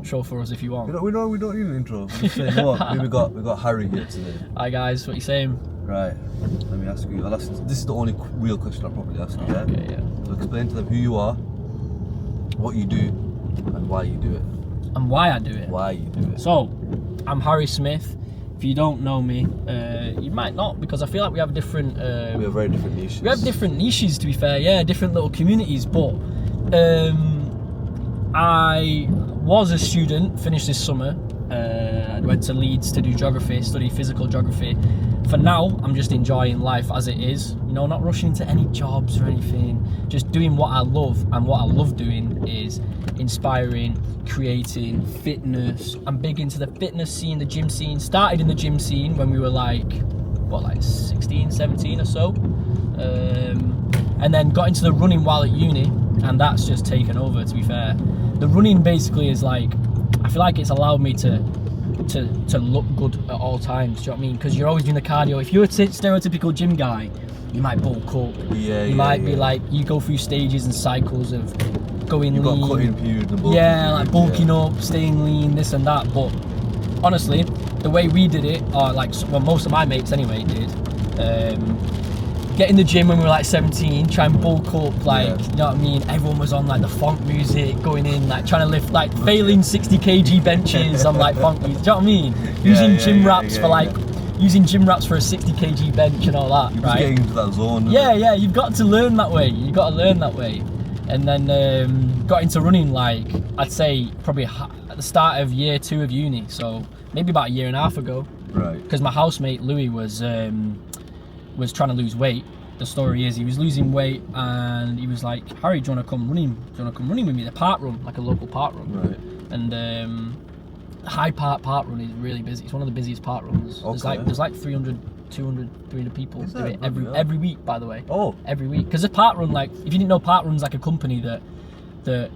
intro for us if you want. We don't need an intro. Just say, what? We got Harry here today. Hi guys, what are you saying? Right. Let me ask you. This is the only real question I'll probably ask you. Yeah. Okay, yeah. So explain to them who you are, what you do, and why you do it. And why I do it. Why you do it. So, I'm Harry Smith. If you don't know me, you might not, because I feel like we have different. We have very different niches. We have different niches, to be fair. Yeah, different little communities. But I was a student, finished this summer. I went to Leeds to do geography, study physical geography. For now, I'm just enjoying life as it is. You know, not rushing into any jobs or anything. Just doing what I love, and what I love doing is inspiring, creating, fitness. I'm big into the fitness scene, the gym scene. Started in the gym scene when we were like 16, 17 or so. And then got into the running while at uni, and that's just taken over, to be fair. The running basically is like, I feel like it's allowed me to look good at all times, do you know what I mean? Because you're always doing the cardio. If you're a stereotypical gym guy, you might bulk up. You might be like, you go through stages and cycles of going lean. You've got cutting period and bulking yeah, period, like bulking up, staying lean, this and that. But honestly, the way we did it, or like, well, most of my mates anyway did, get in the gym when we were like 17, try and bulk up, like, you know what I mean? Everyone was on like the funk music, going in, like trying to lift, like failing 60 kg benches on like funk music, do you know what I mean? Using gym wraps for like, using gym wraps for a 60 kg bench and all that, You're right? getting into that zone. Yeah, you've got to learn that way. You've got to learn that way. And then got into running, like, I'd say probably at the start of year 2 of uni, so maybe about a year and a half ago. Right. Because my housemate Louis was trying to lose weight. The story is he was losing weight, and he was like, Harry, do you want to come running? Do you want to come running with me? The park run, like a local park run. Right. And Hyde Park run is really busy. It's one of the busiest park runs. Okay. There's like 300 people do it every week, by the way. Oh. Every week. Because a park run, like, if you didn't know, park run's like a company that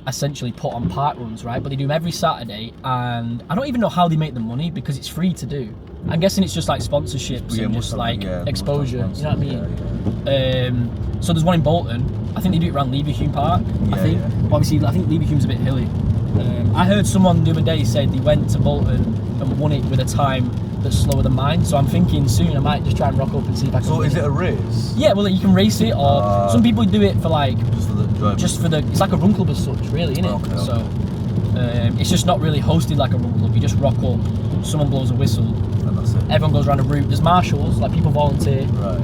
essentially put on park runs, right? But they do them every Saturday, and I don't even know how they make the money, because it's free to do. I'm guessing it's just like sponsorships and just like exposure, you know what I mean? So there's one in Bolton. I think they do it around Leverhulme Park, I think. But obviously, I think Leverhulme's a bit hilly. I heard someone the other day say they went to Bolton and won it with a time that's slower than mine. So I'm thinking soon I might just try and rock up and see if I can. So is it a race? Yeah, well, you can race it, or some people do it for like just for the it's like a run club as such, really, isn't it? Okay. So it's just not really hosted like a run club. You just rock up, someone blows a whistle, and that's it. Everyone goes around a route. There's marshals, like people volunteer, Right.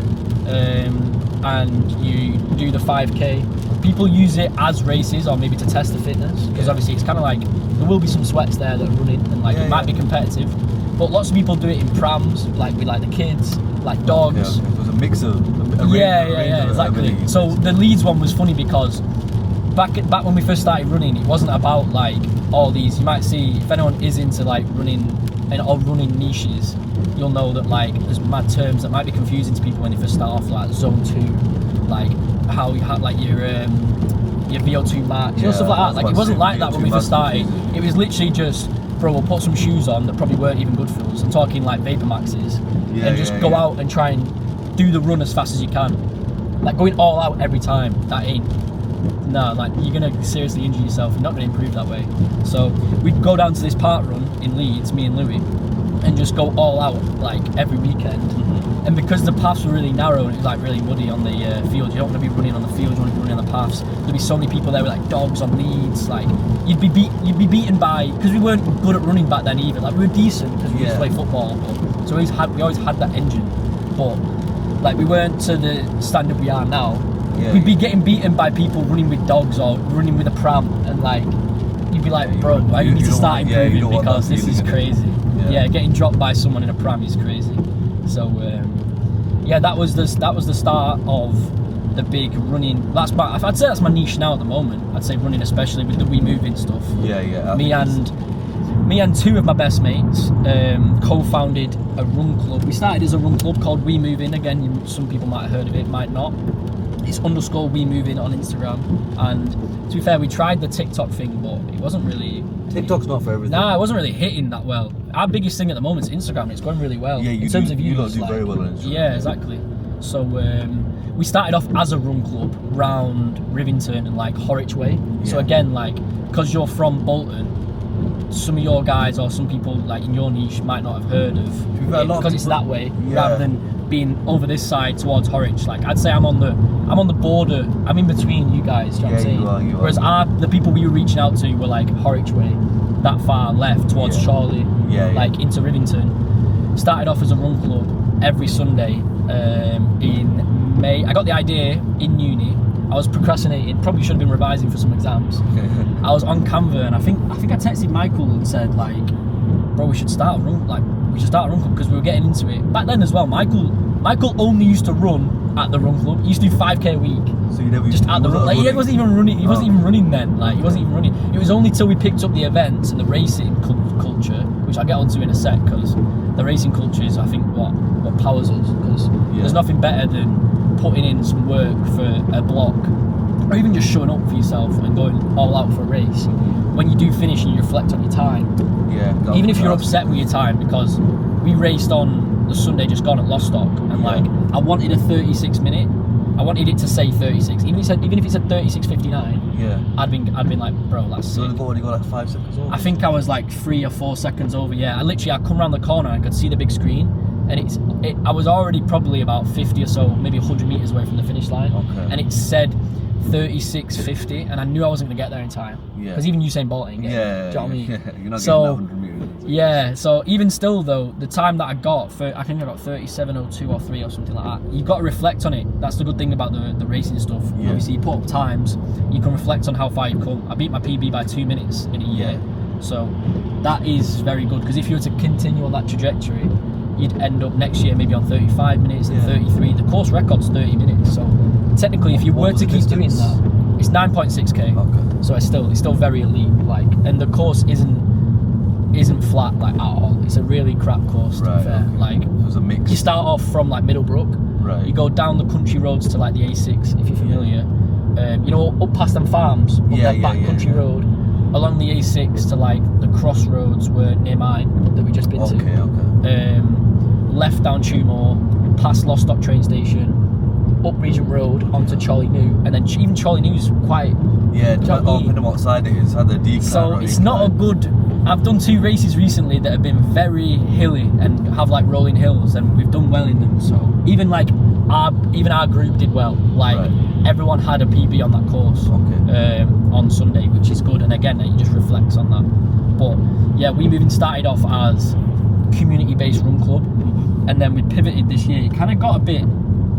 And you do the 5k. People use it as races, or maybe to test the fitness, because obviously it's kind of like there will be some sweats there that are running, and like it might be competitive. But lots of people do it in prams, like with like the kids, like dogs. Yeah, there's a mix of exactly. So the Leeds one was funny because back when we first started running, it wasn't about like all these. You might see, if anyone is into like running and all running niches, you'll know that like there's mad terms that might be confusing to people when they first start off, like zone 2, like how you had like your VO2 max, you know, stuff like that. Like it wasn't like that when we first started. It was literally just, bro, we'll put some shoes on that probably weren't even good for us. I'm talking like Vapor Maxes, and just go out and try and do the run as fast as you can. Like going all out every time, that ain't. No, like you're gonna seriously injure yourself. You're not gonna improve that way. So we'd go down to this park run in Leeds, me and Louis, and just go all out like every weekend. And because the paths were really narrow and it was like really muddy on the field, you don't want to be running on the field, you want to be running on the paths. There'd be so many people there with like dogs on leads. Like you'd be beaten by, because we weren't good at running back then either. Like we were decent because we used to play football, but, so we always had that engine. But like we weren't to the standard we are now. We'd be getting beaten by people running with dogs or running with a pram, and like you'd be like, bro, I need to start improving because this is crazy. Yeah, getting dropped by someone in a pram is crazy. So that was the start of the big running. I'd say that's my niche now at the moment. I'd say running, especially with the We Moving stuff. Yeah. Me and 2 of my best mates co-founded a run club. We started as a run club called We Moving. Again, some people might have heard of it, might not. It's _ We Moving on Instagram. And to be fair, we tried the TikTok thing, but it wasn't really. TikTok's not for everything. Nah, it wasn't really hitting that well. Our biggest thing at the moment is Instagram. It's going really well. Yeah, in terms of views. You lot do very well on Instagram. Yeah, exactly. So we started off as a run club round Rivington and like Horwich way. So again, like, because you're from Bolton, some of your guys or some people like in your niche might not have heard of got a it lot of because it's people- that way yeah. rather than being over this side towards Horwich. Like I'd say I'm on the border. I'm in between you guys. You know what I'm saying? You are. Whereas the people we were reaching out to were like Horwich way, that far left towards Yeah. Chorley, Yeah, yeah. like into Rivington. Started off as a run club every Sunday in May. I got the idea in uni. I was procrastinating. Probably should have been revising for some exams. I was on Canva and I think I texted Michael and said like, bro, we should start a run club because we were getting into it back then as well. Michael only used to run at the run club. He used to do 5k a week. So you never Just at the run. Like, he wasn't even running. He wasn't even running then. Like he wasn't even running. It was only till we picked up the events and the racing culture, which I'll get onto in a sec, because the racing culture is, I think, what powers us. Because there's nothing better than putting in some work for a block, or even just showing up for yourself and going all out for a race. When you do finish and you reflect on your time, Yeah. even if you're upset with your time, because we raced on the Sunday just gone at Lostock, and like I wanted a 36 minute. I wanted it to say 36. Even if it said 36:59, Yeah. I'd been like, bro, that's So sick. you got like 5 seconds over. I think I was like 3 or 4 seconds over. Yeah, I come around the corner and I could see the big screen, and I was already probably about 50 or so, maybe 100 meters away from the finish line, Okay. and it said 36:50, and I knew I wasn't gonna get there in time. Yeah. Because even Usain Bolt ain't getting there. Yeah. Do you know what I mean? You're not So- getting that 100 meters. Yeah, so even still though, the time that I got, I think I got 37:02 or 3 or something like that. You've got to reflect on it. That's the good thing about the racing stuff. Yeah. Obviously, you put up times, you can reflect on how far you've come. I beat my PB by 2 minutes in a year. So that is very good, because if you were to continue on that trajectory, you'd end up next year maybe on 35 minutes and 33. The course record's 30 minutes. So technically, if you What were was to the keep doing distance? that, it's 9.6k. Okay. So it's still very elite. Like, and the course isn't flat like at all. It's a really crap course to be fair. Okay. Like So it was a mix. you start off from like Middlebrook, Right. you go down the country roads to like the A6 if you're familiar. You know, up past them farms, up that back country road, along the A6 to like the crossroads were near mine that we just been to. Okay. Left down Tumor, past Lostock train station, up Regent Road onto Charlie New, and then even Charlie New's quite. Yeah, Do you know what I mean? depending on what side it is, had a decline. So or it's not a incline. good. I've done 2 races recently that have been very hilly and have like rolling hills, and we've done well in them. So even like our group did well. Like Right. everyone had a PB on that course on Sunday, which is good. And again, it just reflects on that. But yeah, we even started off as community-based run club, and then we pivoted this year. It kind of got a bit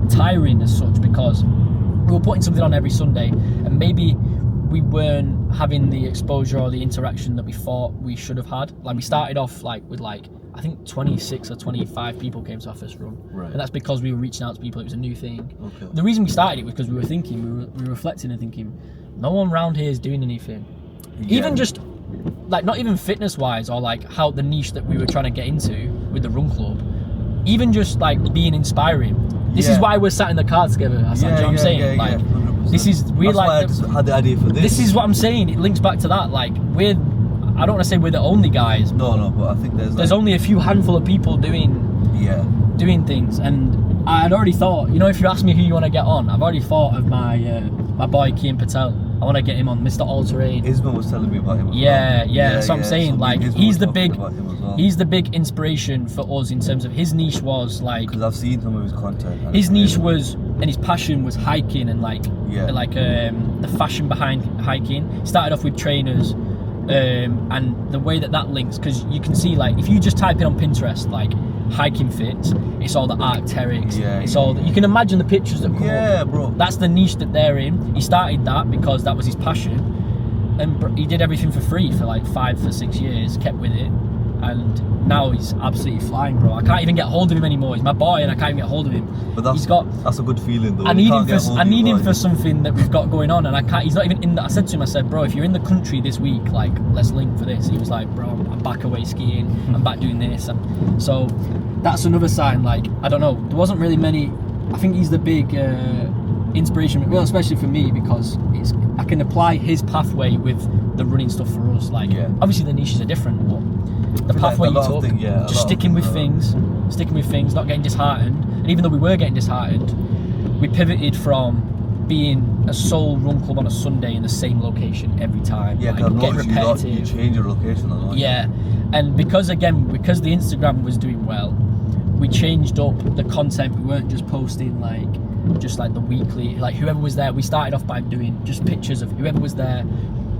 tiring as such, because we were putting something on every Sunday, and maybe we weren't having the exposure or the interaction that we thought we should have had. Like we started off with I think 26 or 25 people came to our first run, Right. and that's because we were reaching out to people. It was a new thing. Okay. The reason we started it was because we were reflecting and thinking, no one around here is doing anything. Yeah. Even just like not even fitness wise, or like how the niche that we were trying to get into with the run club, even just like being inspiring. This is why we're sat in the car together. That's do you know what I'm saying? 100%. This is we're That's why I like just had the idea for this. this is what I'm saying. It links back to that. Like I don't want to say we're the only guys. No, but I think there's There's only a few handful of people doing things, and I had already thought, you know, if you ask me who you want to get on, I've already thought of my my boy Kian Patel. I want to get him on Mr. All Terrain. Isman was telling me about him. Yeah, that's what I'm saying. So like Isman he's was the talking big, about him as well. he's the big inspiration for us in terms of his niche was like because I've seen some of his content. and his it's niche really- was, and his passion was hiking and the fashion behind hiking. Started off with trainers, and the way that links, because you can see like if you just type in on Pinterest like hiking fits, it's all the Arc'teryx. It's all you can imagine the pictures that come up. bro. That's the niche that they're in. He started that because that was his passion, and he did everything for free for like 5 or 6 years, kept with it, and now he's absolutely flying, bro. I can't even get hold of him anymore. He's my boy, and I can't even get hold of him. But that's a good feeling though. I need him for something that we've got going on, and I can't. He's not even in that. I said to him, I said, bro, if you're in the country this week, like let's link for this. He was like, bro, I'm back away skiing. I'm back doing this, and so that's another sign. Like I don't know, there wasn't really many. I think he's the big inspiration, well, especially for me, because I can apply his pathway with the running stuff for us. Like obviously the niches are different, but the pathway you took, just sticking with things, not getting disheartened. And even though we were getting disheartened, we pivoted from being a sole run club on a Sunday in the same location every time. Yeah, like, because getting you repetitive. change your location a lot. Yeah, and because the Instagram was doing well, we changed up the content. We weren't just posting just the weekly, like whoever was there. We started off by doing just pictures of whoever was there,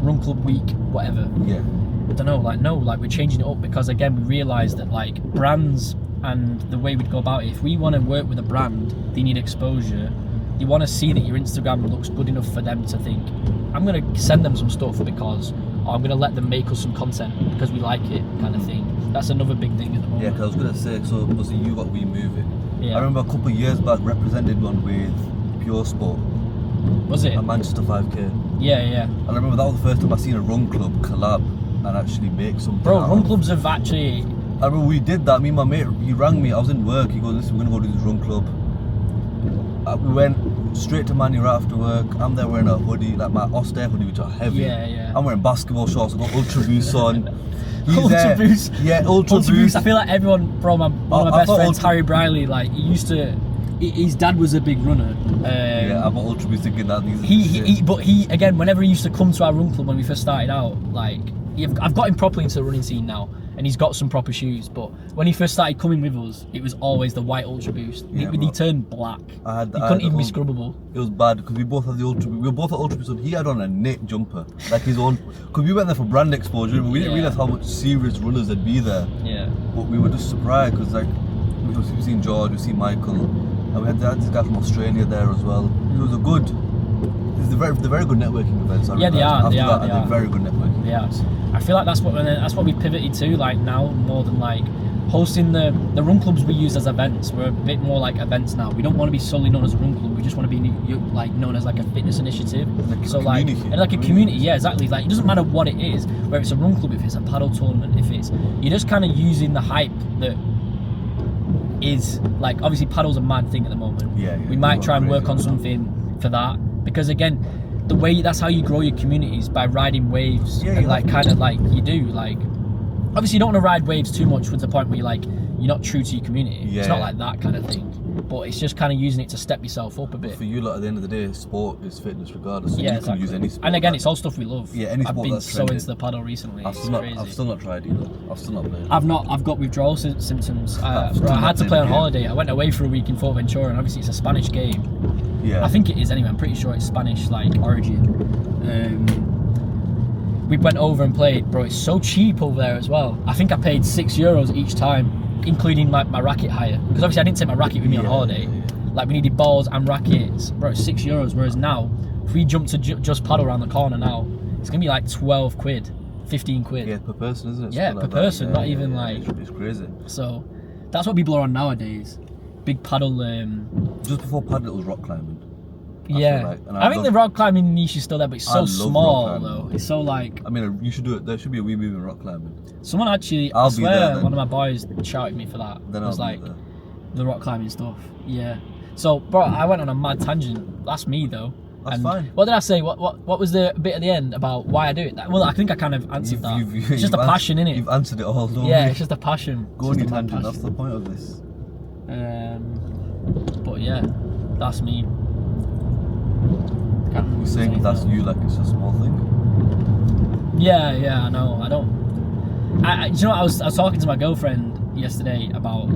run club week, whatever. Yeah. I don't know, we're changing it up because again we realised that brands and the way we'd go about it, if we want to work with a brand, they need exposure. They want to see that your Instagram looks good enough for them to think, I'm going to send them some stuff because I'm going to let them make us some content because we like it, kind of thing. That's another big thing at the moment. Yeah, because I was going to say, so obviously you got We Move It. Yeah. I remember a couple of years back represented one with Pure Sport Was it? at Manchester 5K. Yeah. And I remember that was the first time I seen a run club collab and actually make something. Bro, out run of. clubs have actually... I remember we did that. Me and my mate, he rang me. I was in work. He goes, listen, we're going to go do this run club. We went straight to Manny right after work. I'm there wearing a hoodie, like my Austere hoodie, which are heavy. Yeah. I'm wearing basketball shorts. I've got Ultra Boost on. Ultra Boost. Yeah, Ultra Boost. I feel like everyone, bro, one of my best friends, Harry Briley, he used to... His dad was a big runner. Yeah, I'm not Ultra Boost thinking that. But he, again, whenever he used to come to our run club when we first started out, I've got him properly into the running scene now, and he's got some proper shoes. But when he first started coming with us, it was always the white Ultra Boost. Yeah, he turned black. He couldn't even be scrubbable. It was bad because we both had the Ultra. We were both at Ultra Boost, and he had on a knit jumper, like his own. Because we went there for brand exposure, but we didn't realize how much serious runners there'd be there. Yeah. But we were just surprised because we've seen George, we've seen Michael, and we had this guy from Australia there as well. It was a good. They're very good networking events. Yeah, they are. They're very good networking. Yeah, I feel like that's what we pivoted to now more than hosting the run clubs we use as events. We're a bit more like events now. We don't want to be solely known as a run club. We just want to be known as a fitness initiative. Like a community. Yeah, exactly. It doesn't matter what it is, whether it's a run club, if it's a paddle tournament, if it's you're just kind of using the hype that is obviously paddle's a mad thing at the moment. Yeah. We might try and work on something for that. Because again, that's how you grow your communities, by riding waves. Yeah, and you do. Obviously you don't want to ride waves too much to the point where you're not true to your community. Yeah. It's not like that kind of thing. But it's just kind of using it to step yourself up a bit. For you, at the end of the day, sport is fitness regardless. So yeah, you exactly. can use any sport. And again, it's all stuff we love. Yeah, any sport I've been that's so trending. into the paddle recently. I've still not tried either. I've still not played. I've got withdrawal symptoms. I had to play on holiday. I went away for a week in Fuerteventura, and obviously it's a Spanish game. Yeah. I think it is anyway. I'm pretty sure it's Spanish origin. We went over and played, bro. It's so cheap over there as well. I think I paid €6 each time, including my racket hire, because obviously I didn't take my racket with me on holiday. We needed balls and rackets, bro. It's €6. Whereas now, if we jump to just paddle around the corner now, it's gonna be 12 quid, 15 quid. Yeah, per person, isn't it? Yeah, Something per like person, that. not even It's crazy. So that's what people are on nowadays. Big paddle. Just before paddle, it was rock climbing. I think the rock climbing niche is still there, but it's so small though. It's so I mean, you should do it. There should be a We Move It rock climbing. Someone actually, I swear, one of my boys shouted me for that. It was the rock climbing stuff. Yeah. So, bro, I went on a mad tangent. That's me though. That's fine. What did I say? What was the bit at the end about why I do it? Well, I think I kind of answered that. It's just a passion, innit? You've answered it all, don't you? Yeah, it's just a passion. Go on your tangent. That's the point of this. But yeah, that's me. You're saying that's you, it's a small thing. Yeah, I know. I don't. I was talking to my girlfriend yesterday about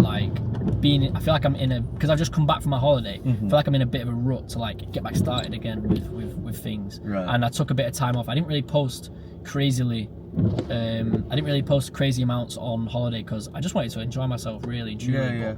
being. I feel like I'm because I've just come back from my holiday. I feel like I'm in a bit of a rut to get back started again with things. Right. And I took a bit of time off. I didn't really post crazily. I didn't really post crazy amounts on holiday because I just wanted to enjoy myself really. Truly. Yeah.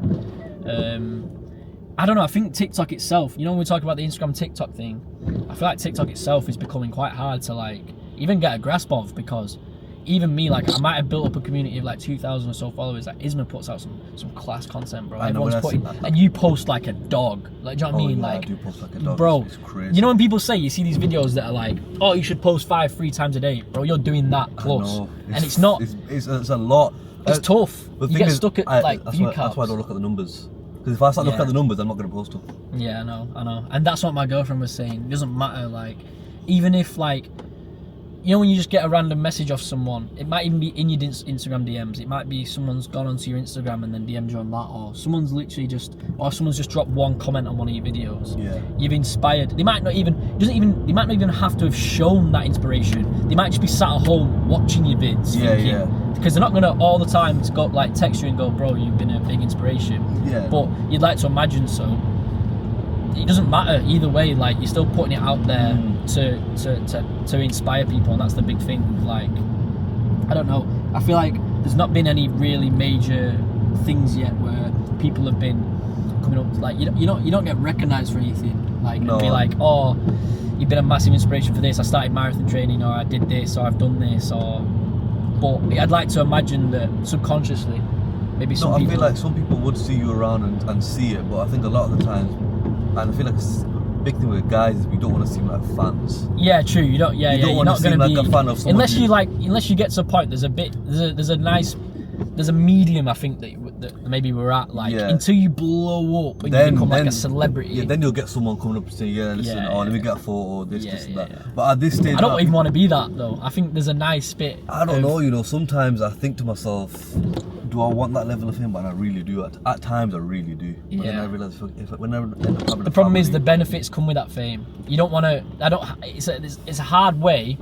I don't know. I think TikTok itself. When we talk about the Instagram TikTok thing, I feel like TikTok itself is becoming quite hard to even get a grasp of, because even me, I might have built up a community of 2,000 or so followers. Isma puts out some class content, bro. Everyone's putting, and you post like a dog. Do you know what I mean? I do post like a dog. Bro, it's crazy. When people say, you see these videos that are oh, you should post 3 times a day, bro. You're doing that close, and it's not. It's a lot. It's tough. You get stuck at view caps. That's why I don't look at the numbers. Because if I start looking at the numbers, I'm not going to post them. Yeah, I know. And that's what my girlfriend was saying. It doesn't matter, even if, you know when you just get a random message off someone, it might even be in your Instagram DMs. It might be someone's gone onto your Instagram and then DM'd you on that, or someone's just dropped one comment on one of your videos. Yeah. You've inspired. They might not even have to have shown that inspiration. They might just be sat at home watching your vids. Yeah. Because they're not gonna all the time to go like text you and go, bro, you've been a big inspiration. Yeah. But you'd like to imagine so. It doesn't matter either way. Like you're still putting it out there to inspire people, and that's the big thing. Like I don't know. I feel like there's not been any really major things yet where people have been coming up. Like you don't get recognised for anything. Like No. be like, oh, you've been a massive inspiration for this. I started marathon training, or I did this, or I've done this, or. But I'd like to imagine that subconsciously, maybe some people. I feel like some people would see you around and see it, but I think a lot of the times, and I feel like a big thing with guys is we don't want to seem like fans. Yeah, true. You don't. Yeah, You don't You're want not to going seem to like be a fan of someone unless you get to a point. There's a medium. I think that maybe we're at. Like Yeah. until you blow up and you become like a celebrity. Yeah, then you'll get someone coming up and saying, yeah, listen, let me get a photo, this and that. Yeah. But at this stage, I don't even want to be that though. I think there's a nice bit. I don't know, sometimes I think to myself, do I want that level of fame? And I really do. At times I really do. But then I realise when I end up having The problem is the benefits come with that fame. You don't want to. It's a hard way.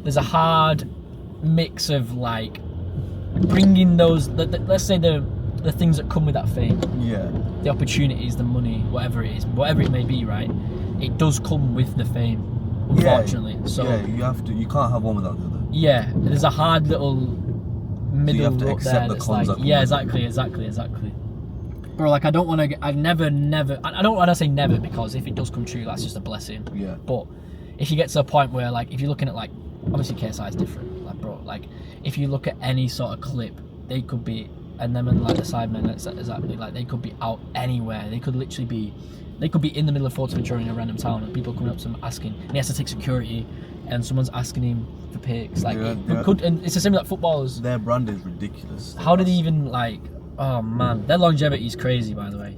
There's a hard mix of like bringing those. Let's say the things that come with that fame. Yeah. The opportunities, the money, whatever it is, whatever it may be, right? It does come with the fame, unfortunately. So you can't have one without the other. yeah, there's a hard little middle you have to road accept there the that's cons like, that come yeah, with it. exactly. Bro, like I don't want to. I don't want to say never, because if it does come true, that's just a blessing. Yeah. But if you get to a point where, like, if you're looking at like, obviously KSI is different, like, bro, like if you look at any sort of clip, they could be, and them and like the Sidemen, exactly, like they could be out anywhere. They could literally be, in the middle of Forteventura in a random town, and people coming up to him asking, and he has to take security, and someone's asking him for pics. Like, it could, and it's the same with like footballers. Their brand is ridiculous. How did he even like? Oh man, their longevity is crazy, by the way.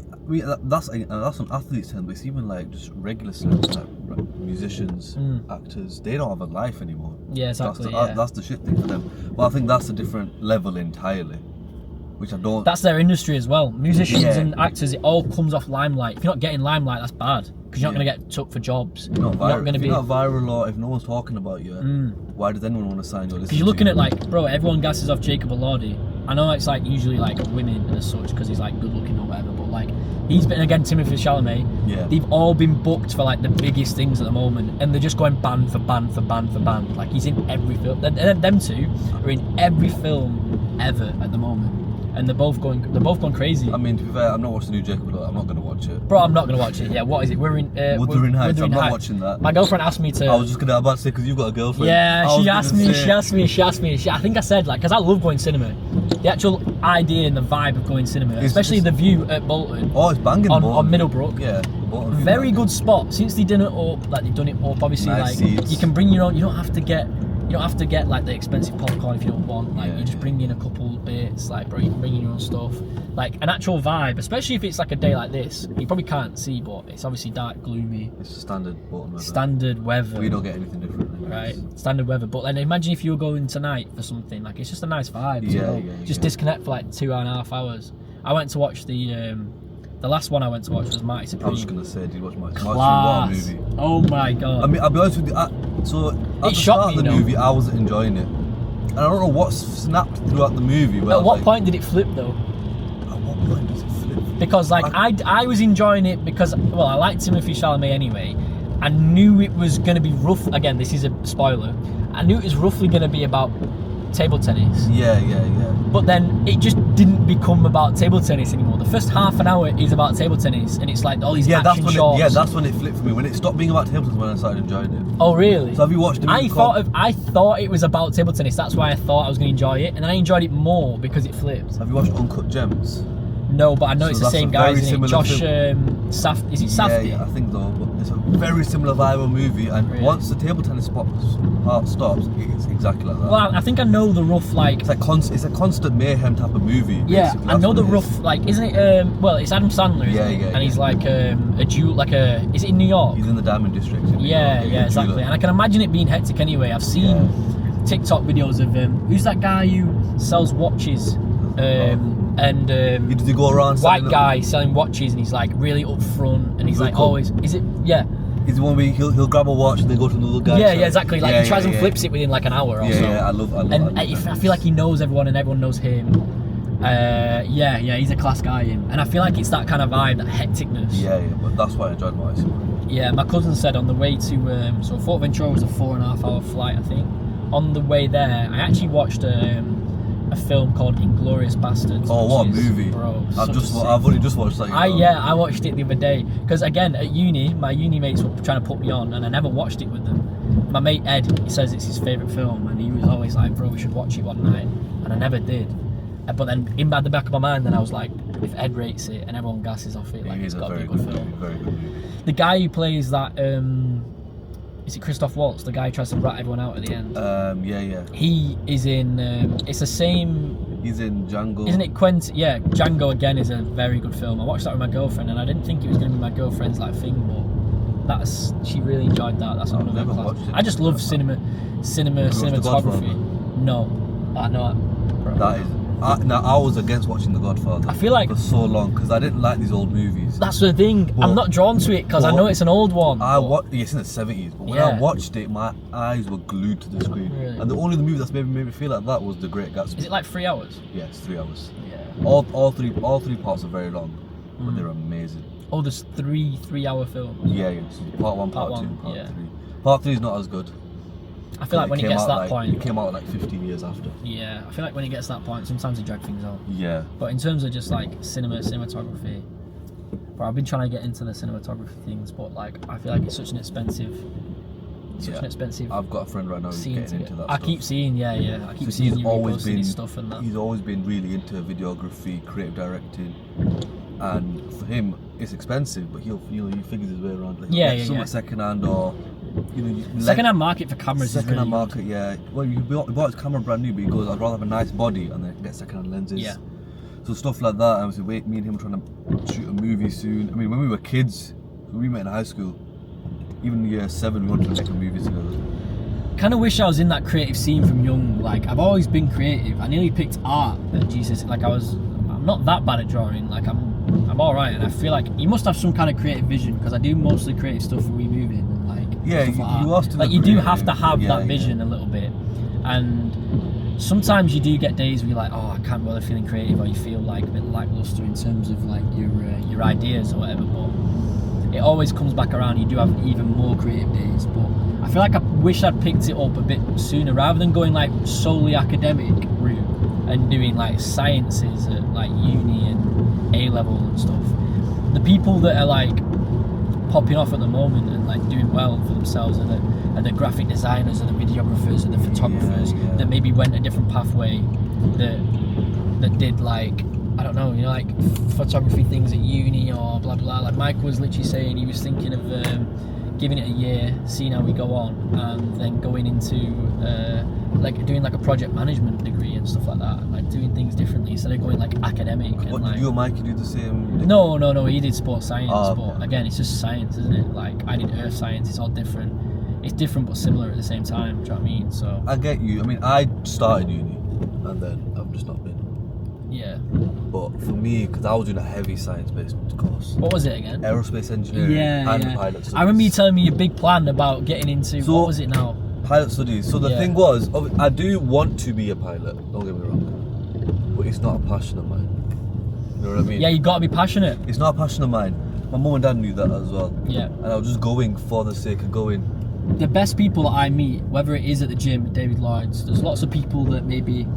That's on athletes' end, but it's even like just regular celebrities, like musicians, actors. They don't have a life anymore. Yeah, exactly. That's the shit thing for them. But I think that's a different level entirely, which I don't. That's their industry as well. Musicians and actors, it all comes off limelight. If you're not getting limelight, that's bad, because you're not going to get took for jobs. You're not viral. If you're not viral, or if no one's talking about you, why does anyone want to sign your list? Because you're looking at like, bro, everyone gasses off Jacob Elordi. I know it's like usually like women as such, because he's like good looking or whatever, but like he's been, again, Timothée Chalamet. Yeah. They've all been booked for like the biggest things at the moment, and they're just going band for band for band for band. Like he's in every film. Them two are in every film ever at the moment, and they're both going crazy. I mean, to be fair, I'm not watching the new Jacob Elordi. I'm not going to watch it. Bro, I'm not going to watch it. Yeah, what is it? Wuthering Heights. I'm not watching that. My girlfriend asked me to. I was just about to say, because you've got a girlfriend. Yeah, she asked me. I think I said, like, because I love going cinema. The actual idea and the vibe of going cinema, especially the view at Bolton. Oh, it's banging on Middlebrook. Yeah, Bolton. Very good spot. Since they've done it up, like they've done it up. Obviously, nice like seats. you can bring your own. You don't have to get like the expensive popcorn if you don't want. Like you just bring in a couple bits. Like, bro, you can bring in your own stuff. Like an actual vibe, especially if it's like a day like this. You probably can't see, but it's obviously dark, gloomy. It's standard Bolton weather. Standard weather. We don't get anything different. Right, standard weather. But then imagine if you were going tonight for something, like it's just a nice vibe. Just disconnect for like 2.5 hours. I went to watch the last one I went to watch was Mighty Supreme. I was just gonna say, did you watch Mighty Class. Supreme movie? Oh my god. I mean, I'll be honest with you. At the start of the movie, I wasn't enjoying it, and I don't know what snapped throughout the movie. At what point did it flip though? At what point does it flip? Because like I was enjoying it because, well, I liked Timothée Chalamet anyway. I knew it was going to be rough. Again, this is a spoiler. I knew it was roughly going to be about table tennis. Yeah. But then it just didn't become about table tennis anymore. The first half an hour is about table tennis, and it's like all these action shots. That's when it flipped for me. When it stopped being about table tennis, when I started enjoying it. Oh really? So have you watched the movie? I thought it was about table tennis. That's why I thought I was going to enjoy it, and then I enjoyed it more because it flipped. Have you watched Uncut Gems? No, but I know it's the same guys. Isn't it? Josh film. Safdie. Is it Safdie? Yeah, I think so. But It's a very similar vibe of movie, and Really? once the table tennis part stops, it's exactly like that. Well, I think I know the rough like. It's like it's a constant mayhem type of movie. Yeah, basically. I That's know what the it is. rough like. Isn't it? Well, it's Adam Sandler, isn't Yeah, it? yeah, And he's yeah. like a Jew, like a. Is it in New York? He's in the Diamond District. in New Yeah, York. yeah, exactly. Jeweler. And I can imagine it being hectic anyway. I've seen TikTok videos of who's that guy who sells watches? And Did he go around white selling guy selling watches, and he's like really upfront, and he's Real like cool. always. Is it? Yeah, He's the one where he'll grab a watch and then go to another guy. yeah, exactly. Like he tries and flips it within like an hour or Yeah, so. yeah, I love And that. I feel like he knows everyone, and everyone knows him. Yeah, he's a class guy, and I feel like it's that kind of vibe, that hecticness. Yeah, but that's why I enjoyed my cinema. Yeah, my cousin said on the way to so Fort Ventura was a 4.5 hour flight, I think. On the way there, I actually watched a film called Inglourious Bastards. Oh, what a which is, movie! bro! I've only just watched that. I watched it the other day because again at uni, my uni mates were trying to put me on, and I never watched it with them. My mate Ed, he says it's his favourite film, and he was always like, "Bro, we should watch it one night," and I never did. But then in the back of my mind, then I was like, if Ed rates it and everyone gasses off it, like It it's is a got to be very a good good film. movie. Very good movie. The guy who plays that, is it Christoph Waltz? The guy who tries to rat everyone out at the end. Yeah. He is in. It's the same. He's in Django. Isn't it Quentin? Yeah, Django again is a very good film. I watched that with my girlfriend, and I didn't think it was going to be my girlfriend's like thing, but she really enjoyed that. That's one of never them class. watched it. I just love watched The cinematography. Godfather? No, I know. That is. I was against watching The Godfather. I feel like for so long because I didn't like these old movies. that's the thing. Well, I'm not drawn to it because I well, know it's an old one. It's in the 70s, but when Yeah. I watched it, my eyes were glued to the screen. Really? And the only movie that's made me feel like that was The Great Gatsby. Is it like 3 hours? Yes, 3 hours. Yeah. All three parts are very long, but Mm. they're amazing. Oh, there's 3-hour films. Yeah. So part 1, Part part 2, one, part yeah. 3. Part 3 is not as good. I feel like when it came gets out that like, point. it came out like 15 years after. Yeah, I feel like when it gets that point, sometimes they drag things out. Yeah. But in terms of just like cinematography, bro, I've been trying to get into the cinematography things, but like I feel like it's such an expensive, I've got a friend right now who's scene getting to into get. that I stuff. keep seeing, yeah, I keep So seeing you reposting his stuff and that. He's always been really into videography, creative directing, and for him it's expensive, but he figures his way around. Like, Yeah, he'll get somewhat second hand or Second-hand market for cameras is second really hand good. market. Yeah, well, he bought his camera brand new, but he goes, I'd rather have a nice body and then get second hand lenses. Yeah. So stuff like that. I was like, me and him were trying to shoot a movie soon. I mean, when we were kids, when we met in high school, even in year 7, we wanted to make a movie together. Kind of wish I was in that creative scene from young. Like I've always been creative. I nearly picked art at GCSE. Like I'm not that bad at drawing. Like I'm all right, and I feel like you must have some kind of creative vision because I do mostly creative stuff for We Moving and like Yeah, stuff like you that. are still like a you do creative, have to have yeah, that yeah. vision a little bit, and sometimes you do get days where you're like, oh, I can't bother feeling creative, or you feel like a bit lackluster in terms of like your ideas or whatever. But it always comes back around. You do have even more creative days, but I feel like I wish I'd picked it up a bit sooner rather than going like solely academic route and doing like sciences at like uni and A level and stuff. The people that are like popping off at the moment and like doing well for themselves are the graphic designers and the videographers and the photographers Yeah. that maybe went a different pathway that did like I don't know, like photography things at uni or blah blah. Like Mike was literally saying he was thinking of giving it a year, seeing how we go on, and then going into like doing like a project management degree and stuff like that, like doing things differently instead of going like academic. What and, like, did you and Mikey do the same? No, he did sports science, Oh, but okay. again, it's just science, isn't it? Like I did earth science. It's all different. It's different but similar at the same time. Do you know what I mean? So I get you. I mean, I started uni and then I've just not been. yeah. But for me, because I was doing a heavy science-based course, What was it again? aerospace engineering and pilot studies. I remember you telling me your big plan about getting into. So- what was it now? pilot studies. So the Yeah. thing was, I do want to be a pilot. Don't get me wrong, but it's not a passion of mine. You know what I mean? Yeah, you got to be passionate. It's not a passion of mine. My mum and dad knew that as well. Yeah. And I was just going for the sake of going. The best people that I meet, whether it is at the gym at David Lloyd's, there's lots of people that maybe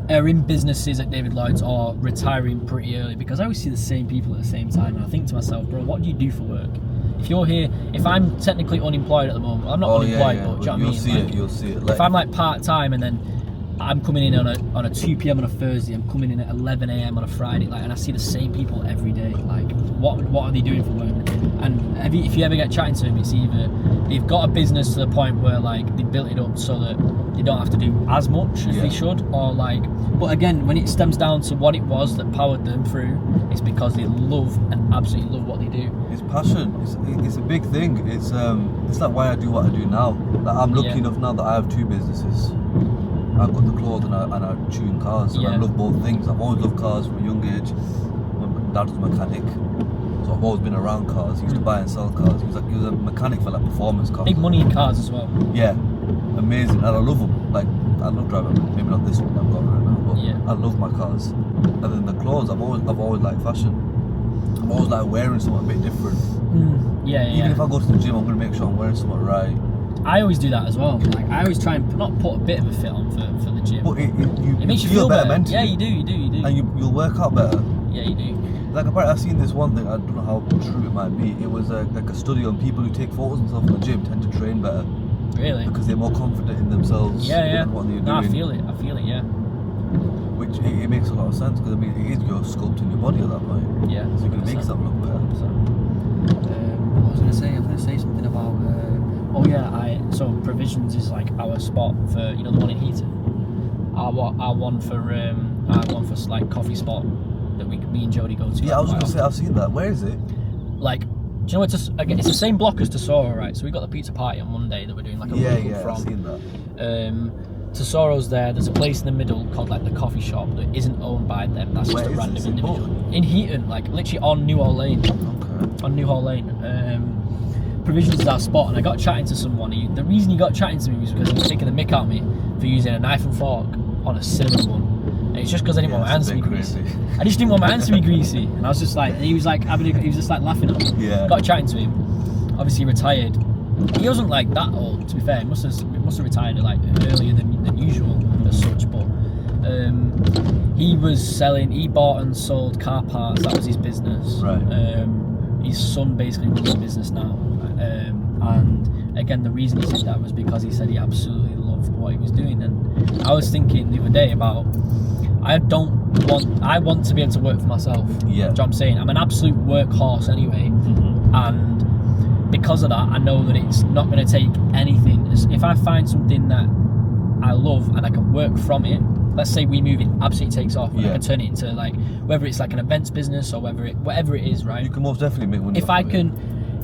are in businesses at David Lloyd's or retiring pretty early, because I always see the same people at the same time, and I think to myself, bro, what do you do for work? If you're here, if I'm technically unemployed at the moment, I'm not unemployed, but do you know what I mean? You'll see it. You'll see it. Like, If I'm like part time and then I'm coming in on a 2 p.m. on a Thursday. I'm coming in at 11 a.m. on a Friday, like, and I see the same people every day. Like, what are they doing for work? And if you ever get chatting to them, it's either they've got a business to the point where like they built it up so that they don't have to do as much as they should, or like. But again, when it stems down to what it was that powered them through, it's because they love and absolutely love what they do. It's passion. It's a big thing. It's like why I do what I do now. Like, I'm lucky enough now that I have 2 businesses. I've got the clothes and I tune cars, and I love both things. I've always loved cars from a young age. My dad was a mechanic, so I've always been around cars. He used to buy and sell cars. He was a mechanic for like performance cars. Big money in cars as well. Yeah, amazing, and I love them. Like, I love driving. Maybe not this one I've got right now, but I love my cars. And then the clothes, I've always liked fashion. I've always liked wearing something a bit different. Even if I go to the gym, I'm gonna make sure I'm wearing something right. I always do that as well. Like, I always try and not put a bit of a fit on for the gym. But it makes you feel better mentally. Yeah, you do. And you'll work out better. Yeah, you do. Like, apparently I've seen this one thing, I don't know how true it might be. It was like a study on people who take photos and stuff in the gym tend to train better. Really? Because they're more confident in themselves and what they're doing. No, I feel it, yeah. Which, it makes a lot of sense, because I mean, it is you're sculpting your body at that point. Yeah. So you're going to make yourself look better. What was I going to say something about... so Provisions is like our spot for, you know, the one in Heaton. Our one for like coffee spot that me and Jody go to. Yeah, I was going to say, I've seen that. Where is it? Like, do you know, it's the same block as Tesoro, right? So we got the pizza party on Monday that we're doing like a local from. I've seen that. Tesoro's there. There's a place in the middle called like the coffee shop that isn't owned by them. That's just a random individual. In Heaton, like literally on Newhall Lane. Okay. On Newhall Lane. Provisions is our spot, and I got chatting to someone. The reason he got chatting to me was because he was taking the mick out of me for using a knife and fork on a cinnamon bun. And it's just because I didn't want my hands to be greasy. I just didn't want my hands to be greasy, and I was just like, he was just like laughing at me. Yeah. Got chatting to him. Obviously retired. He wasn't like that old, to be fair. He must have retired like earlier than usual as such. But he bought and sold car parts. That was his business. Right. His son basically runs the business now. And again, the reason he did that was because he said he absolutely loved what he was doing. And I was thinking the other day about, I want to be able to work for myself. Yeah. Do you know what I'm saying? I'm an absolute workhorse anyway. Mm-hmm. And because of that, I know that it's not going to take anything. If I find something that I love and I can work from it, let's say we move, it absolutely takes off, and I can turn it into like, whether it's like an events business or whatever it is, right? You can most definitely make money. If I can,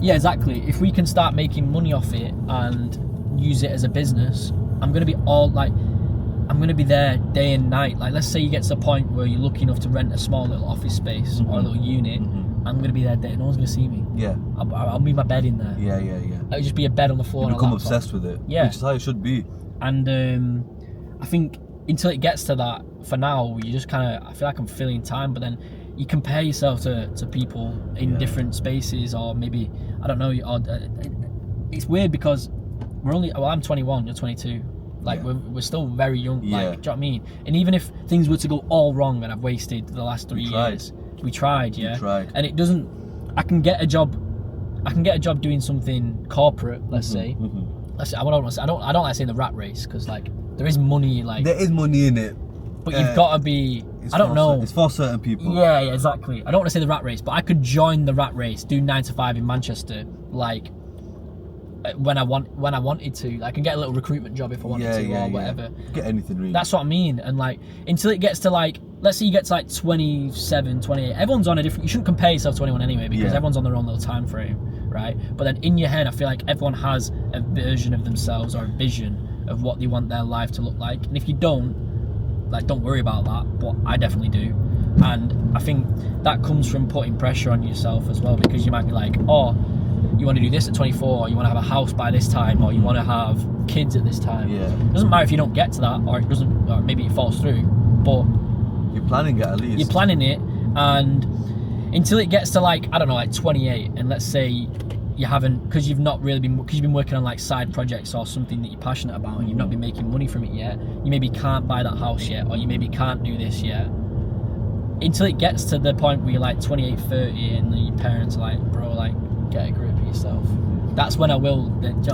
yeah, exactly. If we can start making money off it and use it as a business, I'm going to be there day and night. Like, let's say you get to the point where you're lucky enough to rent a small little office space or a little unit. I'm going to be there day. No one's going to see me. Yeah. I'll move my bed in there. Yeah. It'll just be a bed on the floor. You become obsessed with it. Yeah. Which is how it should be. And I think until it gets to that, for now, you just kind of, I feel like I'm filling time, but then you compare yourself to people in different spaces, or maybe, I don't know, it's weird because I'm 21, you're 22. Like, we're still very young. Like, do you know what I mean? And even if things were to go all wrong and I've wasted the last 3 years, we tried. And it doesn't, I can get a job doing something corporate, let's say. Let's say, I don't like saying the rat race, because like, there is money, like, there is money in it, but you've got to be, I don't know, it's for certain people. Yeah, exactly. I don't want to say the rat race, but I could join the rat race, do 9 to 5 in Manchester, like, when I wanted to. I can get a little recruitment job if I wanted to, or whatever. Get anything really. That's what I mean. And like, until it gets to like, let's say you get to like 27, 28, everyone's on a different, you shouldn't compare yourself to anyone anyway, because everyone's on their own little time frame, right? But then in your head, I feel like everyone has a version of themselves or a vision of what they want their life to look like. And if you don't worry about that, but I definitely do. And I think that comes from putting pressure on yourself as well, because you might be like, oh, you want to do this at 24, or you want to have a house by this time, or you want to have kids at this time. It doesn't matter if you don't get to that, or it doesn't, or maybe it falls through, but you're planning it at least. You're planning it, and until it gets to like, I don't know, like 28, and let's say you haven't, because you've been working on like side projects or something that you're passionate about, and you've not been making money from it yet, you maybe can't buy that house yet, or you maybe can't do this yet. Until it gets to the point where you're like 28, 30, and your parents are like, bro, like, get a grip of yourself. That's when I will then, go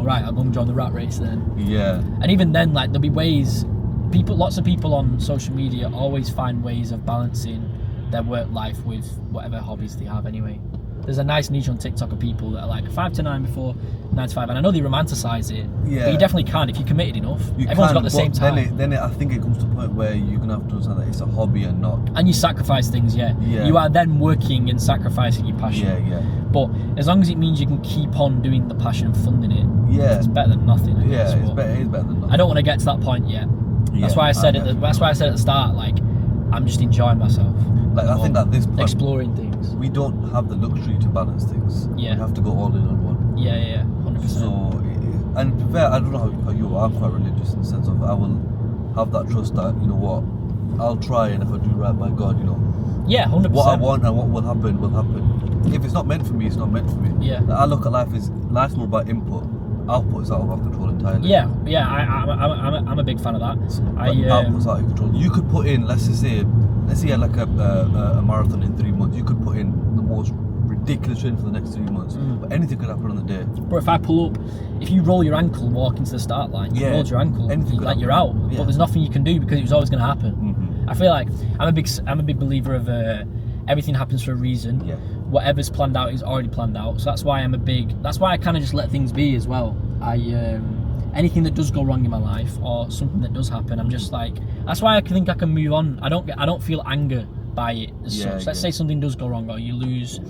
right, I'll go and join the rat race then. Yeah. And even then, like, there'll be ways lots of people on social media always find ways of balancing their work life with whatever hobbies they have anyway. There's a nice niche on TikTok of people that are like 5 to 9 before 9 to 5, and I know they romanticize it, but you definitely can if you're committed enough. Everyone's got the same time. Then I think it comes to a point where you're gonna have to understand that it's a hobby and not. And you sacrifice things, You are then working and sacrificing your passion. Yeah. But as long as it means you can keep on doing the passion and funding it, it's better than nothing. It is better than nothing. I don't want to get to that point yet. That's why I said That's why I said at the start, like, I'm just enjoying myself. Like, I think at this point, exploring things. We don't have the luxury to balance things. Yeah. We have to go all in on one. Yeah, 100%. So, and to be fair, I don't know how you are. I'm quite religious in the sense of I will have that trust that, you know what, I'll try, and if I do right by God, you know. Yeah, 100%. What I want and what will happen will happen. If it's not meant for me, it's not meant for me. Yeah. Like, I look at life's more about input. Output is out of our control entirely. Yeah. I'm a big fan of that. Output's out of control. You could put in, let's say like a marathon in 3 months. You could put in the most ridiculous training for the next 3 months, but anything could happen on the day. But if you roll your ankle walking to the start line, you rolled your ankle, you're out. Yeah. But there's nothing you can do because it was always going to happen. Mm-hmm. I feel like I'm a big believer of everything happens for a reason. Yeah. Whatever's planned out is already planned out. So that's why I kind of just let things be as well. Anything that does go wrong in my life or something that does happen, I'm just like, that's why I think I can move on. I don't feel anger by it as such. Let's say something does go wrong or you lose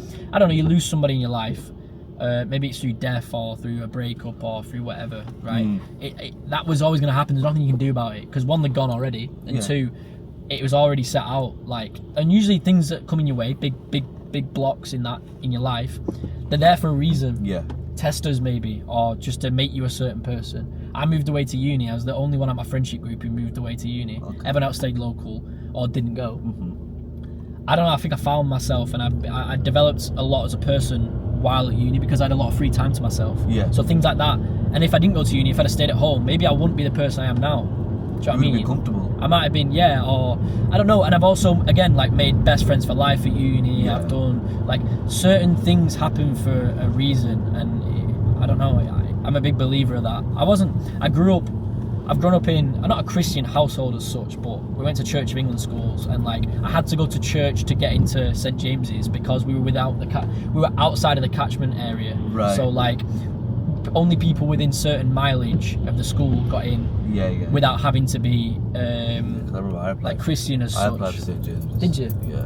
somebody in your life. Maybe it's through death or through a breakup or through whatever, right? That was always going to happen. There's nothing you can do about it because one, they're gone already, and two, it was already set out. Like, and usually things that come in your way, big blocks in your life, they're there for a reason. Yeah. Testers maybe, or just to make you a certain person. I moved away to uni. I was the only one at my friendship group who moved away to uni. Okay. Everyone else stayed local or didn't go. I don't know, I think I found myself and I developed a lot as a person while at uni because I had a lot of free time to myself. Yeah. So things like that. And if I didn't go to uni, if I'd have stayed at home, maybe I wouldn't be the person I am now. Do you know what I mean? Be comfortable. I might have been, or I don't know. And I've also, again, like made best friends for life at uni. Yeah. I've done, like, certain things happen for a reason. And I don't know, I'm a big believer of that. I've grown up in, not a Christian household as such, but we went to Church of England schools, and like I had to go to church to get into St James's because we were outside of the catchment area. Right. So like only people within certain mileage of the school got in. Yeah. Without having to be I remember I applied, like Christian as such. I applied for St James's. Did you? Yeah.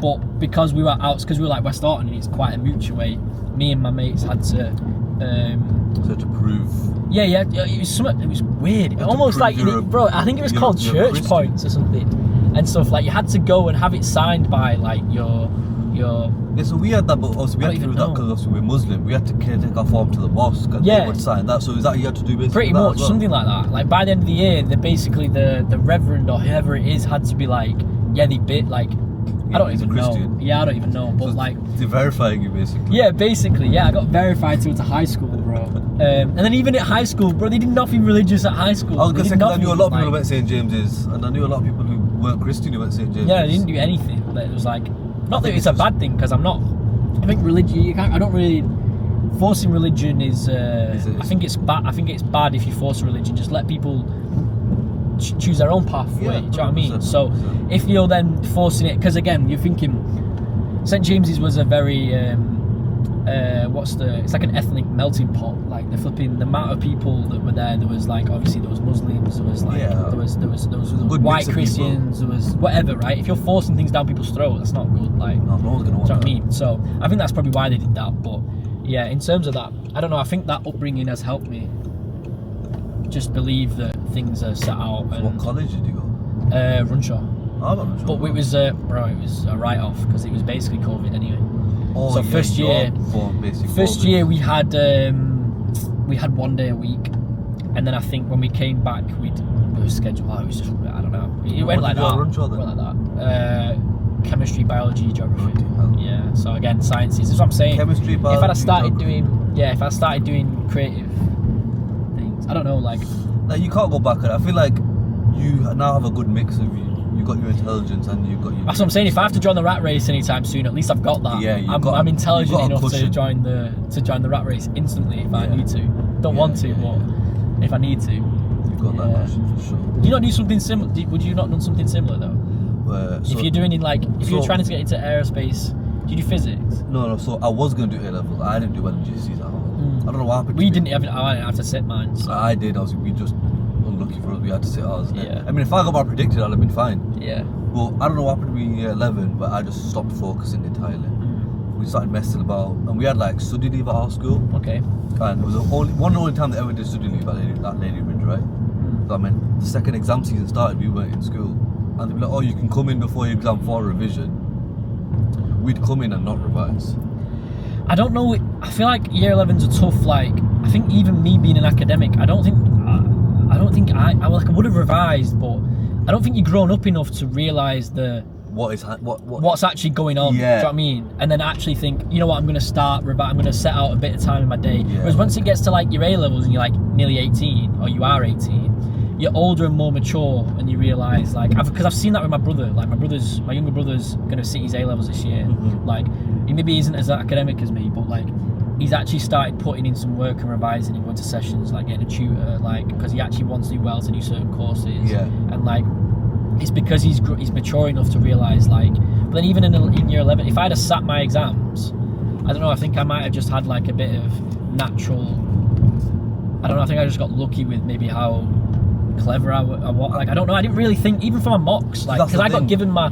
But because we were like West Orton and it's quite a mutual way, me and my mates had to so to prove. Yeah, it was weird. It almost like, bro, I think it was called church Christian points or something and stuff. Like you had to go and have it signed by like your. Yeah, so we had that, but also we had to do that because obviously we're Muslim. We had to take our form to the mosque and they would sign that. So is that you had to do basically? Pretty much, something like that. Like by the end of the year, the reverend or whoever it is had to be like, they bit like. I don't even know. Yeah, I don't even know. But so like, they're verifying you basically. Yeah, basically. Yeah, I got verified to high school, bro. And then even at high school, bro, they did nothing religious at high school. I was gonna say, because I knew a lot of people who went St James's, and I knew a lot of people who weren't Christian who went St James's. Yeah, they didn't do anything. But it was like, not that it's a bad thing, because I'm not. I think religion. I don't really. Forcing religion is. I think it's bad. I think it's bad if you force a religion. Just let people choose their own pathway. Do you know what I mean? So if you're then forcing it, because again, you're thinking St James's was a very it's like an ethnic melting pot. Like the amount of people that were there. There was like obviously there was Muslims. There was like there was white Christians. There was whatever. Right? If you're forcing things down people's throats, that's not good. Like no one's gonna want do you know what I mean? So I think that's probably why they did that. But yeah, in terms of that, I don't know. I think that upbringing has helped me just believe that things are set out. So what college did you go? Runshaw. Runshaw. But it was a write-off because it was basically COVID anyway. Oh, so yeah, first year we had 1 day a week, and then I think when we came back we were scheduled. It was just I don't know. It went like that. Runshaw, then? Went like that. Chemistry, biology, geography. Yeah. So again, sciences. That's what I'm saying. Chemistry, biology. If I'd have started doing creative things, I don't know, like. Now you can't go back at it. I feel like you now have a good mix of you. You got your intelligence and you got your. That's what I'm saying. If I have to join the rat race anytime soon, at least I've got that. Yeah, I'm intelligent enough to join the rat race instantly if I need to. Don't want to, but if I need to. definitely got that passion for sure. Do you not do something similar? Would you not done something similar though? If you're doing if you're trying to get into aerospace, do you do physics? No. So I was going to do A levels. I didn't do well in GCSEs at all. I don't know what happened. I didn't have to sit mine. So. I did. We just unlucky for us. We had to sit ours. Yeah. I mean, if I got my predicted, I'd have been fine. Yeah. Well, I don't know what happened to me in year 11, but I just stopped focusing entirely. We started messing about, and we had like study leave at our school. Okay. And it was one of the only time they ever did study leave at Lady Ridge, right? So I mean, the second exam season started, we weren't in school, and they'd be like, "Oh, you can come in before your exam for revision." We'd come in and not revise. I don't know. I feel like year 11's a tough. Like, I think even me being an academic, I don't think I would have revised, but I don't think you've grown up enough to realise what's actually going on. Yeah. Do you know what I mean? And then actually think, you know what, I'm going to start I'm going to set out a bit of time in my day. Yeah. Whereas once it gets to like your A levels and you're like nearly 18, or you are 18, you're older and more mature, and you realise because I've seen that with my brother. Like my younger brot's going to sit his A levels this year. Like he maybe isn't as academic as me, but like he's actually started putting in some work and revising and going to sessions, like getting a tutor, like because he actually wants to do well to do certain courses. Yeah. And like it's because he's mature enough to realise like. But then even in year 11, if I'd have sat my exams, I don't know. I think I might have just had like a bit of natural. I don't know. I think I just got lucky with maybe how clever I was. Like I don't know. I didn't really think even for my mocks, like because I got given my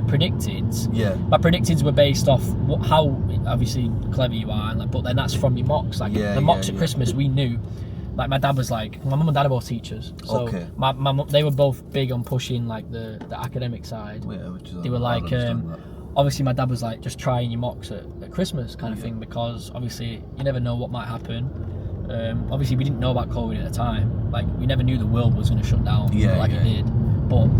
predicteds. Yeah. My predicteds were based off how obviously clever you are, and but then that's from your mocks. Like the mocks at Christmas, we knew. Like my dad was like, my mum and dad are both teachers, so my mum, they were both big on pushing like the academic side. They were like, obviously my dad was like, just trying your mocks at Christmas kind of thing, because obviously you never know what might happen. Obviously we didn't know about COVID at the time. Like we never knew the world was going to shut down it did. But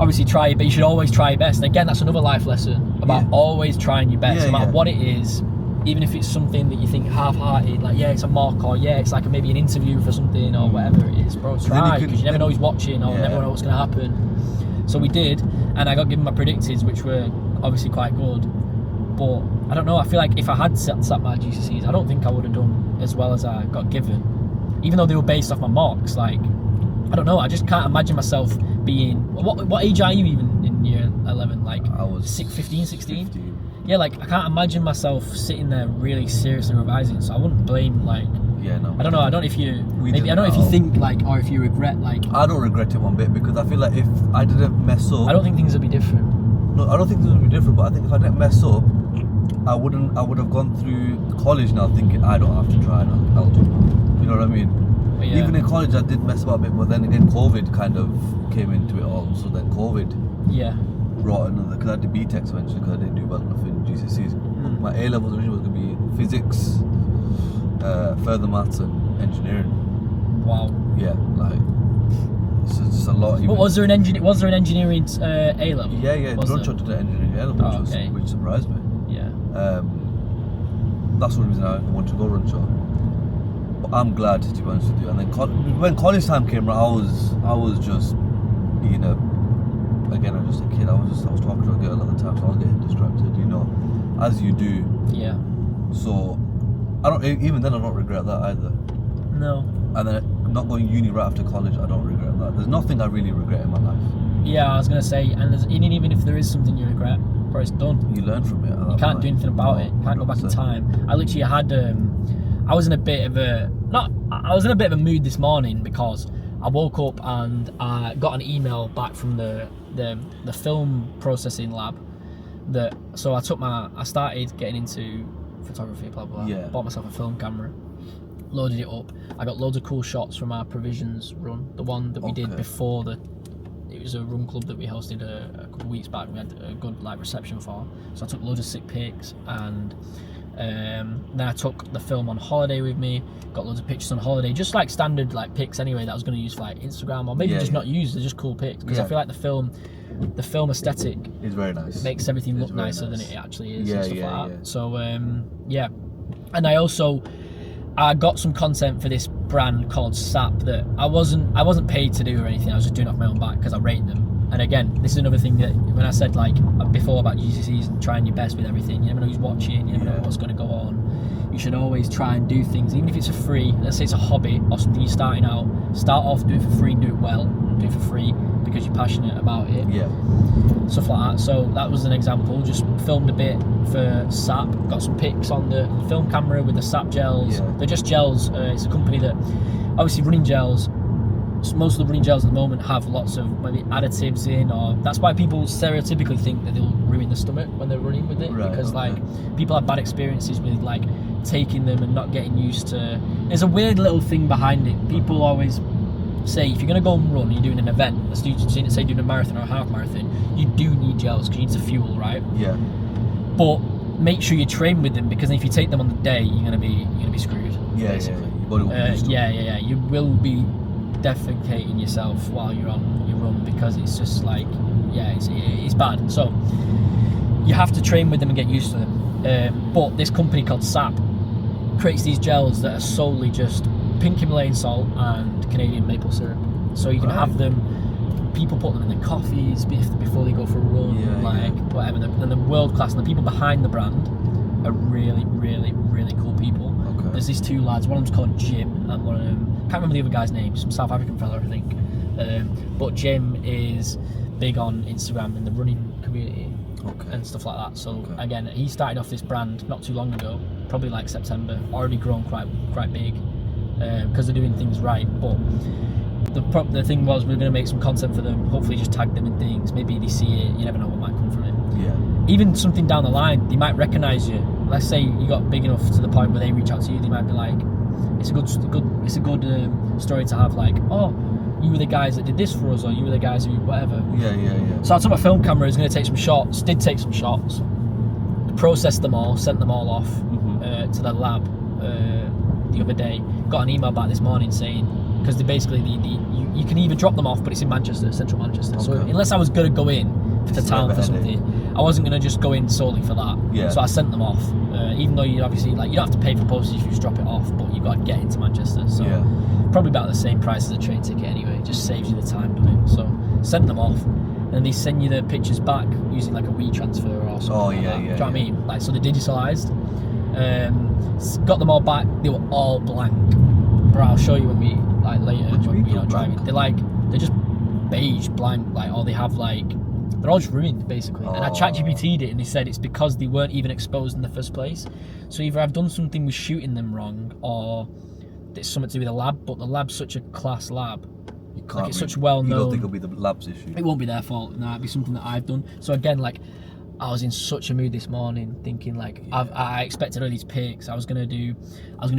obviously try it, but you should always try your best. And again, that's another life lesson about always trying your best, no matter what it is. Even if it's something that you think half-hearted, like it's a mock, or it's like maybe an interview for something, or whatever it is, bro, try, because you never know who's watching, or never know what's going to happen. So we did, and I got given my predicteds, which were obviously quite good. But I don't know, I feel like if I had sat my GCSEs, I don't think I would have done as well as I got given. Even though they were based off my mocks, like, I don't know, I just can't imagine myself being... What age are you even in year 11? Like, I was 15, 16? Yeah, like, I can't imagine myself sitting there really seriously revising, so I wouldn't blame, like... Yeah, no. I don't know, I don't know if you... Maybe, I don't know if you think, like, or if you regret, like... I don't regret it one bit, because I feel like if I didn't mess up... I don't think things would be different. No, I don't think things would be different, but I think if I didn't mess up, I would have gone through college now thinking I don't have to try and I'll do it. You know what I mean? Yeah. Even in college I did mess up a bit, but then again COVID kind of came into it all, so then COVID brought another, because I did BTEC eventually because I didn't do well enough in GCSEs. My A levels originally was going to be physics, further maths and engineering. Wow. Yeah, like it's just a lot. But was there an engineering A level? Yeah. Runcho did an engineering A level, which surprised me. Yeah. That's the reason I wanted to go Runcho. But I'm glad, to be honest with you. And then when college time came around, I was just being again, I'm just a kid. I was talking to a girl at the time, so I was getting distracted, you know, as you do. Yeah. So I don't regret that either. No. And then not going uni right after college, I don't regret that. There's nothing I really regret in my life. Yeah, I was gonna say, and even if there is something you regret, bro, it's done. You learn from it. You can't do anything about it. You can't go back in time. I literally had I was in a bit of a mood this morning because I woke up and I got an email back from the film processing lab. So I started getting into photography, blah blah. Yeah. Bought myself a film camera, loaded it up. I got loads of cool shots from our provisions run, the one that we did before it was a run club that we hosted a couple of weeks back. We had a good reception for. So I took loads of sick pics, and then I took the film on holiday with me. Got loads of pictures on holiday, just like standard pics anyway that I was going to use for Instagram, or maybe just not use. They're just cool pics, because I feel like the film aesthetic is very nice. Makes everything look nicer than it actually is, and stuff like that. Yeah. So and I got some content for this brand called SAP that I wasn't paid to do or anything. I was just doing it off my own back because I rate them. And again, this is another thing that when I said like before about GCSEs and trying your best with everything, you never know who's watching, you never know what's going to go on. You should always try and do things, even if it's a free, let's say it's a hobby or something you're starting out, start off, do it for free and do it well, do it for free because you're passionate about it. Yeah. Stuff like that. So that was an example. Just filmed a bit for SAP, got some pics on the film camera with the SAP gels. Yeah. They're just gels. It's a company that, obviously running gels, most of the running gels at the moment have lots of maybe additives in, or that's why people stereotypically think that they'll ruin the stomach when they're running with it, Right, because okay. like people have bad experiences with like taking them and not getting used to. There's a weird little thing behind it. People always say if you're going to go and run, you're doing an event, let's say doing a marathon or a half marathon, you do need gels because you need to fuel, right? Yeah. But make sure you train with them, because if you take them on the day, you're gonna be screwed. Yeah, basically. yeah. Your body won't be used to it. Yeah. You will be defecating yourself while you're on your run, because it's just like, yeah, it's bad. So you have to train with them and get used to them. But this company called SAP creates these gels that are solely just pink Himalayan salt and Canadian maple syrup. So you can have them. People put them in their coffees before they go for a run, whatever. And they're world class. And the people behind the brand are really, really, really cool people. Okay. There's these two lads. One of them's called Jim, and one of them, can't remember the other guy's name. Some South African fella, I think. But Jim is big on Instagram and the running community and stuff like that. So again, he started off this brand not too long ago, probably like September. Already grown quite big because they're doing things right. But the thing was, we were going to make some content for them, hopefully just tag them in things, maybe they see it, you never know what might come from it. Yeah. Even something down the line, they might recognise you. Let's say you got big enough to the point where they reach out to you, they might be like, it's a good story to have, like, oh, you were the guys that did this for us, or you were the guys who whatever. Yeah. So I took my film camera, I was going to take some shots, did take some shots, processed them all, sent them all off to the lab the other day. Got an email back this morning saying, because they basically you can either drop them off, but it's in Manchester, central Manchester. Okay. So unless I was going to go in to town for something, I wasn't going to just go in solely for that. Yeah. So I sent them off, even though you obviously you don't have to pay for postage if you just drop it off, but you've got to get into Manchester. So probably about the same price as a train ticket anyway. It just saves you the time doing it. So sent them off, and they send you the pictures back using like a WeTransfer or something. Do you know what I mean? Like, so they're digitalized. Got them all back. They were all blank. Bro, I'll show you when we later when we're driving. They're just beige, blank, or they have they're all just ruined basically. And I ChatGPT'd it, and they said it's because they weren't even exposed in the first place. So either I've done something with shooting them wrong, or it's something to do with the lab. But the lab's such a class lab. You can't. It's such well known. You don't think it'll be the lab's issue? It won't be their fault. No, it'll be something that I've done. So again, I was in such a mood this morning, thinking I expected all these pics. I was gonna do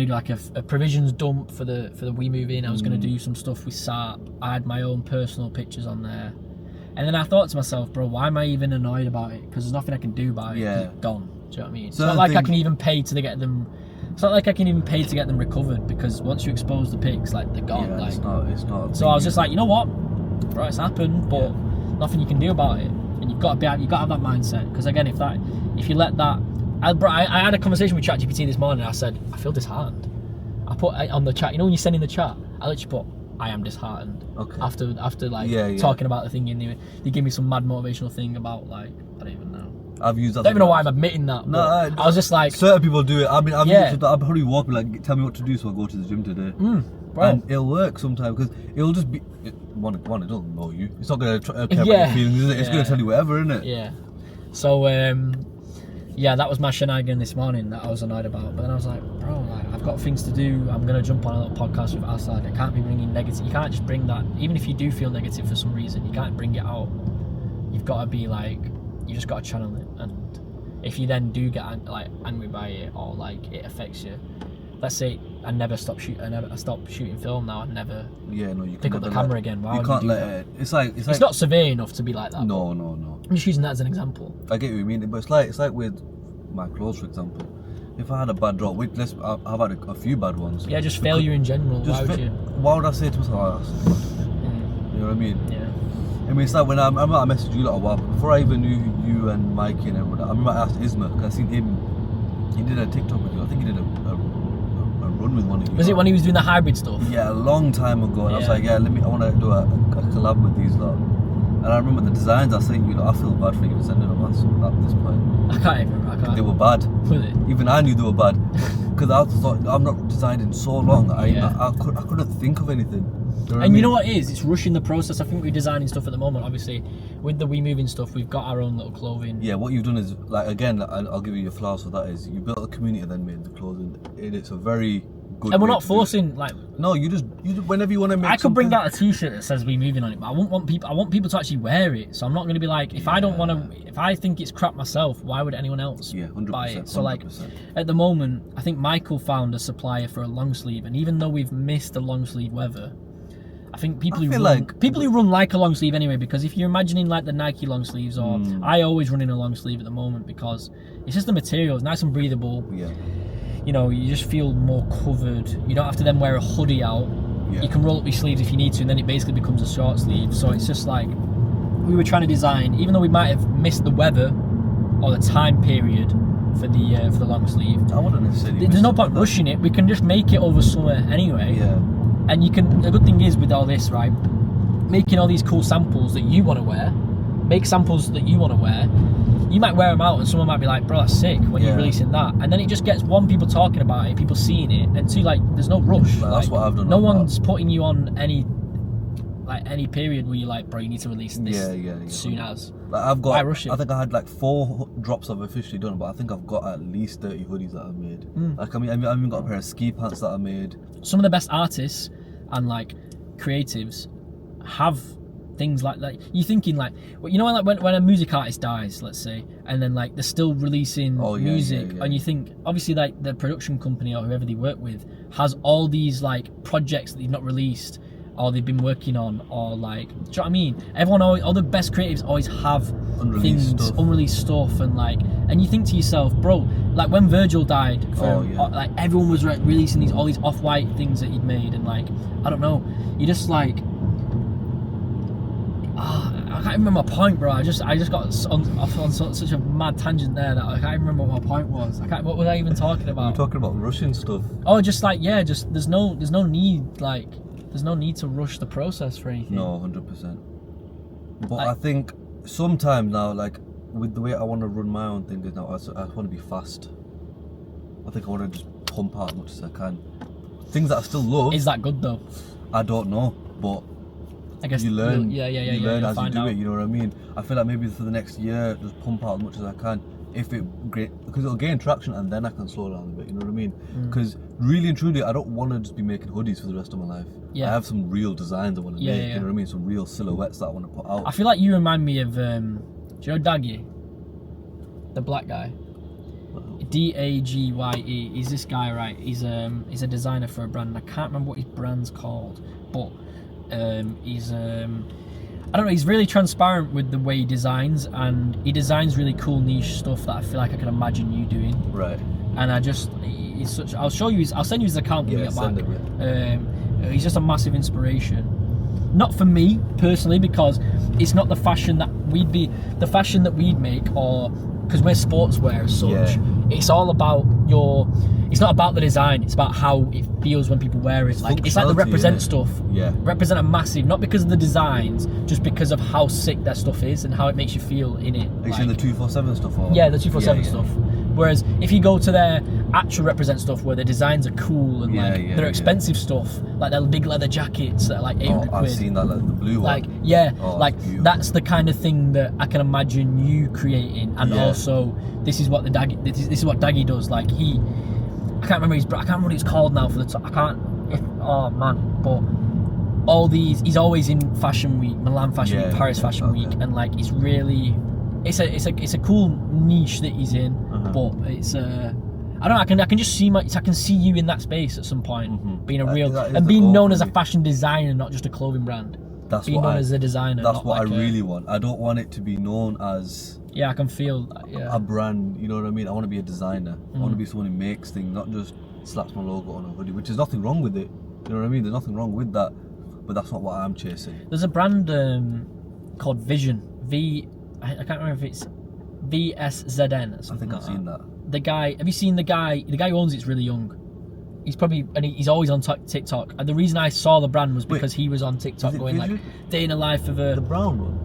like a provisions dump for the We Move In. I was gonna do some stuff with SAP. I had my own personal pictures on there, and then I thought to myself, bro, why am I even annoyed about it? Because there's nothing I can do about it. It's gone. Do you know what I mean? It's not like I can even pay to get them. It's not like I can even pay to get them recovered, because once you expose the pics, they're gone. Yeah, it's not. So I was just like, you know what, bro, it's happened, but nothing you can do about it. And you've got to have that mindset, because again, if you let that, I had a conversation with ChatGPT this morning. I said, I feel disheartened. I put on the chat, you know when you send in the chat, I literally put, I am disheartened. Okay. After talking about the thing, and they give me some mad motivational thing about I don't even know. I've used that. I don't even know why I'm admitting that. No, I was just like, certain people do it. I mean, I'll probably walk and tell me what to do, so I'll go to the gym today. Bro. And it'll work sometimes, because it'll just be one. It doesn't know you. It's not gonna care about your feelings, is it? It's gonna tell you whatever, isn't it? Yeah. So that was my shenanigan this morning that I was annoyed about. But then I was like, bro, I've got things to do. I'm gonna jump on a little podcast with Asad. I can't be bringing negative. You can't just bring that. Even if you do feel negative for some reason, you can't bring it out. You've got to be you just got to channel it. And if you then do get angry by it, or it affects you. Let's say I never stop shooting. I stop shooting film now. I never. Yeah, no, you pick up the camera again. Why you can't let it. It's not severe enough to be like that. No. I'm just using that as an example. I get what you mean, but it's like with my clothes, for example. If I had a bad drop, I've had a few bad ones. Yeah, just failure in general. Why would I say to myself, you know what I mean? Yeah. I mean, it's like when I messaged you a while before I even knew you and Mikey and everyone. I remember I asked Isma, because I seen him. He did a TikTok with you. I think he did a run with one of you. Was it when he was doing the hybrid stuff? Yeah, a long time ago. And I was like, I want to do a collab with these lot. And I remember the designs I sent you. Like, I feel bad for you sending them at this point. I can't even. I can't. They were bad. Was it? Even I knew they were bad because I thought I'm not designed in so long. Yeah. I couldn't think of anything. You know what I And you mean? know what it is? It's rushing the process. I think we're designing stuff at the moment. Obviously, with the We Moving stuff, we've got our own little clothing. Yeah, what you've done is, like, again, I'll give you your flowers for that, is you built a community and then made the clothing. It's a very good And we're way not to do it. forcing, like, No, you just whenever you want to make I could bring something- out a T-shirt that says "We Moving" on it, but I want people to actually wear it. So I'm not going to be like, if I don't want to, if I think it's crap myself, why would anyone else Yeah, 100%, buy it? So like, 100%. at the moment, I think Michael found a supplier for a long sleeve, and even though we've missed the long sleeve weather, I think people I who feel run, like- people who run like a long sleeve anyway, because if you're imagining like the Nike long sleeves, or I always run in a long sleeve at the moment because it's just the material, it's nice and breathable. Yeah. You know, you just feel more covered. You don't have to then wear a hoodie out. Yeah. You can roll up your sleeves if you need to, and then it basically becomes a short sleeve. So it's just like we were trying to design, even though we might have missed the weather or the time period for the long sleeve. I wouldn't necessarily. There's no point rushing it. We can just make it over summer anyway. Yeah. And you can. The good thing is with all this, right? Making all these cool samples that you want to wear, make samples that you want to wear. You might wear them out, and someone might be like, "Bro, that's sick." When you're Yeah. releasing that, and then it just gets one, people talking about it, people seeing it, and two, like, there's no rush. Like, that's what I've done No on that. one's putting you on any period where you're like, "Bro, you need to release this Yeah. soon as." Like I've Why got. rush it? I think I had like 4 drops I've officially done, but I think I've got at least 30 hoodies that I've made. Like I mean, I've even got a pair of ski pants that I made. Some of the best artists and like creatives have things like you thinking like, you know, like when a music artist dies, let's say, and then like they're still releasing music, yeah. and you think obviously like the production company or whoever they work with has all these like projects that they've not released or they've been working on, or like, do you know what I mean? Everyone always, all the best creatives always have unreleased stuff, and like, and you think to yourself, bro, like when Virgil died, like everyone was releasing all these off-white things that he'd made, and like, I don't know, you just like, I can't remember my point, bro. I just got off on such a mad tangent there that I can't even remember what my point was. What was I even talking about? We're talking about Russian stuff. Oh, just like, yeah, just there's no need, like, there's no need to rush the process for anything. No, 100%. But Like, I think sometimes now, like with the way I want to run my own thing is now, I want to be fast. I think I want to just pump out as much as I can. Things that I still love. Is that good though? I don't know, but I guess you learn. Yeah. You learn as you do out. it. You know what I mean? I feel like maybe for the next year, just pump out as much as I can. If it great, because it'll gain traction, and then I can slow down a bit. You know what I mean? Because really and truly, I don't want to just be making hoodies for the rest of my life. Yeah. I have some real designs I want to make. You know what I mean? Some real silhouettes that I want to put out. I feel like you remind me of, do you know Daggy? The black guy. Dagye. He's this guy, right? He's a designer for a brand. I can't remember what his brand's called, but he's I don't know. He's really transparent with the way he designs, and he designs really cool niche stuff that I feel like I can imagine you doing. Right. And he's such. I'll show you. I'll send you his account when we get back. Send it, He's just a massive inspiration. Not for me personally, because it's not the fashion that we'd make, or because we're sportswear as such. Yeah. It's all about it's not about the design, it's about how it feels when people wear it. Like, it's like the Represent stuff. Yeah. Represent are massive, not because of the designs, just because of how sick their stuff is and how it makes you feel in it. Are you saying the 247 stuff? Or? Yeah, the 247 stuff. Whereas if you go to their actual Represent stuff, where the designs are cool and they're expensive stuff, like their big leather jackets that are like 800 quid. I've seen that, like the blue one. That's the kind of thing that I can imagine you creating. And also, this is what Daggy does. Like I can't remember what it's called now for the top. But all these, he's always in Fashion Week, Milan Fashion Week, Paris Fashion Week, and like it's really, it's a cool niche that he's in, but it's I don't know. I can just see I can see you in that space at some point, being a real and being known as a fashion designer, not just a clothing brand. That's being known as a designer. That's what I really want. I don't want it to be known as I can feel a brand. You know what I mean? I want to be a designer. I want to be someone who makes things, not just slaps my logo on a hoodie, which is nothing wrong with it. You know what I mean? There's nothing wrong with that, but that's not what I'm chasing. There's a brand called Vision. I can't remember if it's VSZN or something. I think I've seen that. The guy, have you seen the guy? The guy who owns it's really young. He's probably, and he's always on TikTok. And the reason I saw the brand was because he was on TikTok going Vision? like day in the life of a. The brown one.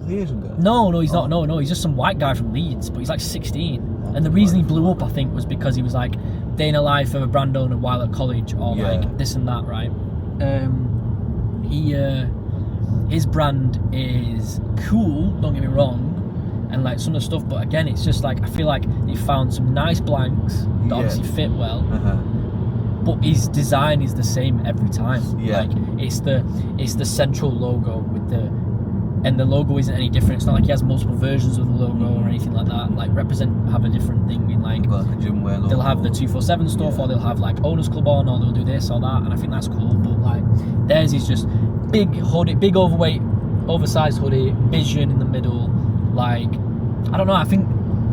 The Asian guy? No, he's not. No, he's just some white guy from Leeds, but he's like 16. And the reason he blew up, I think, was because he was like day in a life of a brand owner while at college, or like this and that, right? His brand is cool, don't get me wrong, and like some of the stuff, but again, it's just like I feel like they found some nice blanks that obviously fit well. But his design is the same every time. Yeah. Like it's the central logo with and the logo isn't any different. It's not like he has multiple versions of the logo or anything like that. Like have a different thing in like a gym wear logo. They'll have the 247 stuff, or they'll have like Owners Club on, or they'll do this or that, and I think that's cool. But like theirs is just big hoodie, big overweight, oversized hoodie, vision in the middle. Like I don't know. I think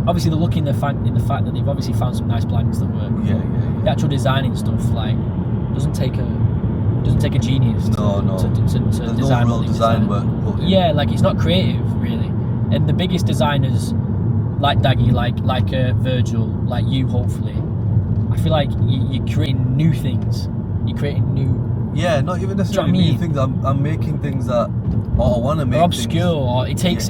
obviously they're looking in the fact that they've obviously found some nice blanks that work. Yeah. The actual designing stuff like doesn't take a genius to There's design no real design work put in. Yeah, like it's not creative really. And the biggest designers like Daggy, like Virgil, like you, hopefully, I feel like you're creating new things. You're creating new. Yeah, not even necessarily new things. I'm making things that, or I want to make. Or obscure, or it takes.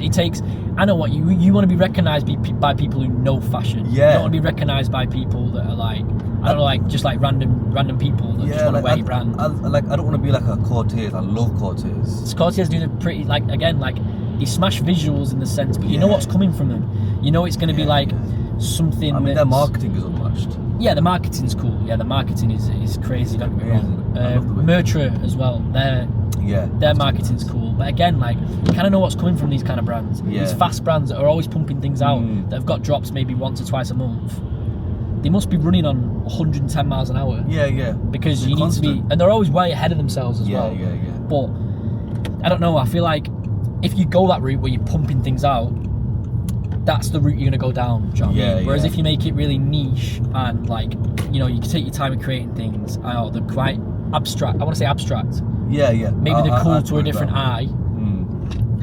I know what you want to be recognised by people who know fashion. Yeah. You don't want to be recognised by people that are like I don't know, like just like random people that just want to wear your brand. I don't want to be like a Cortez. I love Cortez. Cortez do the pretty like they smash visuals in the sense, but you know what's coming from them. You know it's going to be like something. I mean, their marketing is unmatched. Yeah, the marketing's cool. Yeah, the marketing is crazy. Don't get me wrong. Mertra as well. Their marketing's cool. But again, like you kind of know what's coming from these kind of brands. Yeah. These fast brands that are always pumping things out that have got drops maybe once or twice a month. They must be running on 110 miles an hour. Yeah. Because you need to be, and they're always way ahead of themselves as well. Yeah. But I don't know. I feel like if you go that route where you're pumping things out, that's the route you're gonna go down. Do you know what I mean? Whereas if you make it really niche and like you can take your time in creating things, they're quite abstract. I want to say abstract. Yeah. Maybe they're cool to a different eye.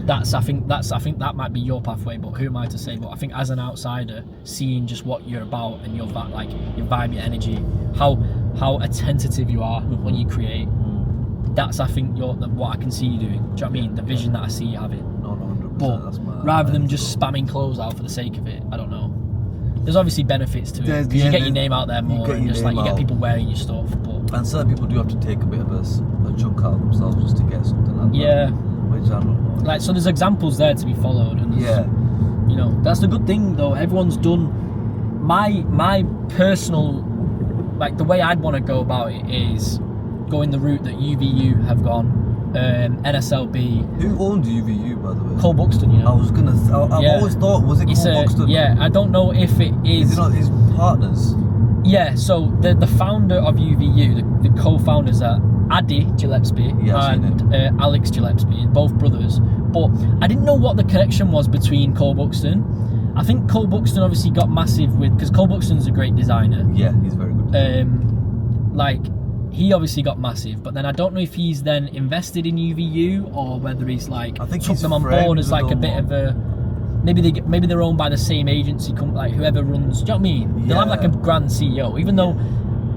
I think that might be your pathway, but who am I to say? But I think as an outsider, seeing just what you're about and your vibe, your energy, how attentive you are when you create, that's I think what I can see you doing. Do you know what I mean? The vision that I see you having. No, 100%. But rather than just spamming clothes out for the sake of it, I don't know. There's obviously benefits to it because you get your name out there more, and just like you get people wearing your stuff. But and certain people do have to take a bit of a chunk out of themselves just to get something like that. Yeah. Which I don't know. Like so, there's examples there to be followed, and that's the good thing though. Everyone's done. My personal, like the way I'd want to go about it is going the route that UVU have gone. NSLB. Who owns UVU, by the way? Cole Buxton, I was gonna. I've always thought, was it Cole Buxton? Yeah, I don't know if it is. Is it not his partners? Yeah, so the founder of UVU, the co-founders are Adi Gillespie and Alex Gillespie, both brothers. But I didn't know what the connection was between Cole Buxton. I think Cole Buxton obviously got massive because Cole Buxton's a great designer. Yeah, he's very good. He obviously got massive, but then I don't know if he's then invested in UVU or whether he's like took them on board as like a bit of a maybe they're owned by the same agency, like whoever runs. Do you know what I mean? Yeah. They'll have like a grand CEO, even though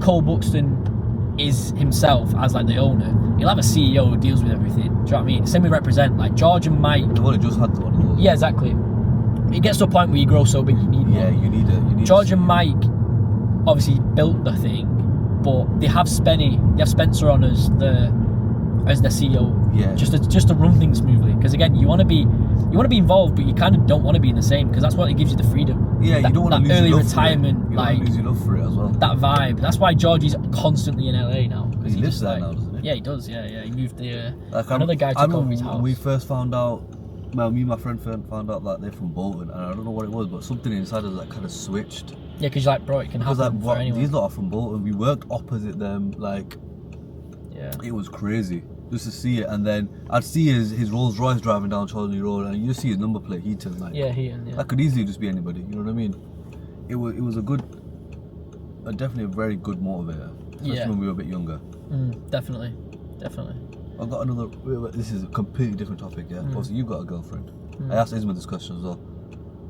Cole Buxton is himself as like the owner. He'll have a CEO who deals with everything. Do you know what I mean? Same with Represent, like George and Mike. They've only just had one of those. Yeah, exactly. It gets to a point where you grow so big you need one. Yeah, you need it. George and Mike obviously built the thing, but they have Spencer on as their CEO. Yeah. Just to run things smoothly. Because again, you want to be involved, but you kind of don't want to be in the same because that's what it gives you the freedom. Yeah, you don't want to lose early your love retirement, for it. You don't want to lose your love for it as well. That vibe. That's why Georgie's constantly in LA now. He lives there now, doesn't he? Yeah, he does. Yeah. He moved there. Another guy took over his house. When we first found out, well, me and my friend found out that they're from Bolton, and I don't know what it was, but something inside us kind of switched. Yeah, because you're like, bro, it can happen for anyone. These lot are from Bolton. We worked opposite them, it was crazy. Just to see it, and then I'd see his Rolls Royce driving down Charlie Road, and you see his number plate, Heaton. That could easily just be anybody. You know what I mean? It was definitely a very good motivator, especially when we were a bit younger. Definitely. I've got another. This is a completely different topic. Yeah, obviously you got a girlfriend. I asked Isma this question as well.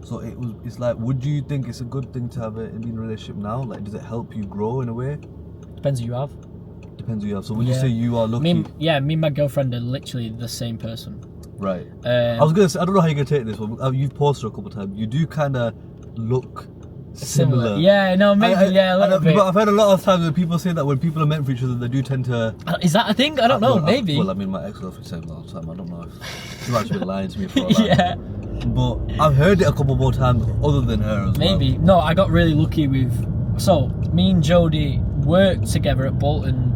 So it's like, would you think it's a good thing to have an Indian relationship now? Like, does it help you grow in a way? Depends who you have. Depends who you have. So would you say you are lucky? Me and my girlfriend are literally the same person. Right. I was gonna say, I don't know how you're gonna take this one. You've posted a couple of times. You do kind of look similar. Yeah, no, maybe, a little bit. But I've heard a lot of times when people say that when people are meant for each other, they do tend to. Is that a thing? I don't know. Maybe. Well, I mean, my ex-girlfriend says all the time. I don't know if she might have been lying to me for all that. Yeah. But I've heard it a couple more times other than her as well. Maybe. No, I got really lucky with. So me and Jodie worked together at Bolton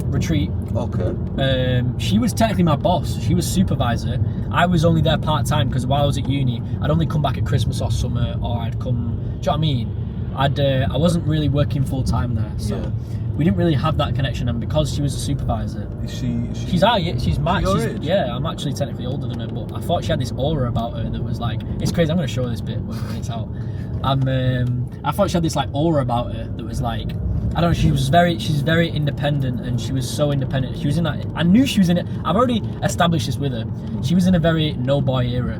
Retreat. Okay. She was technically my boss. She was supervisor. I was only there part time because while I was at uni, I'd only come back at Christmas or summer, or I'd come. Do you know what I mean? I wasn't really working full time there, so we didn't really have that connection. And because she was a supervisor, she's yeah. I'm actually technically older than her, but I thought she had this aura about her that was like, it's crazy. I'm gonna show this bit when it's out. I thought she had this like aura about her that was like, I don't know, she's very independent, and she was so independent. She was in that, I knew she was in it. I've already established this with her. She was in a very no boy era.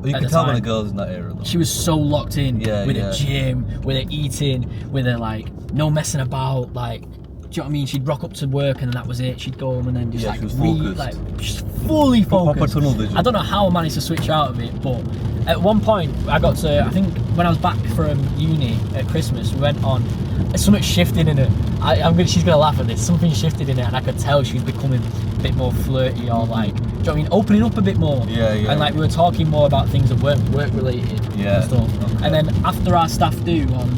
You can tell when a girl's in that era though. She was so locked in with her gym, with her eating, with her like no messing about, like, do you know what I mean? She'd rock up to work and then that was it. She'd go home and then just she was focused. Just fully focused. Proper tunnel vision. I don't know how I managed to switch out of it, but at one point I got to, I think when I was back from uni at Christmas, we went on, something shifted in her. She's gonna laugh at this. Something shifted in her, and I could tell she was becoming a bit more flirty, or like, do you know what I mean? Opening up a bit more. Yeah. And like we were talking more about things that weren't work related and stuff. Okay. And then after our staff do on,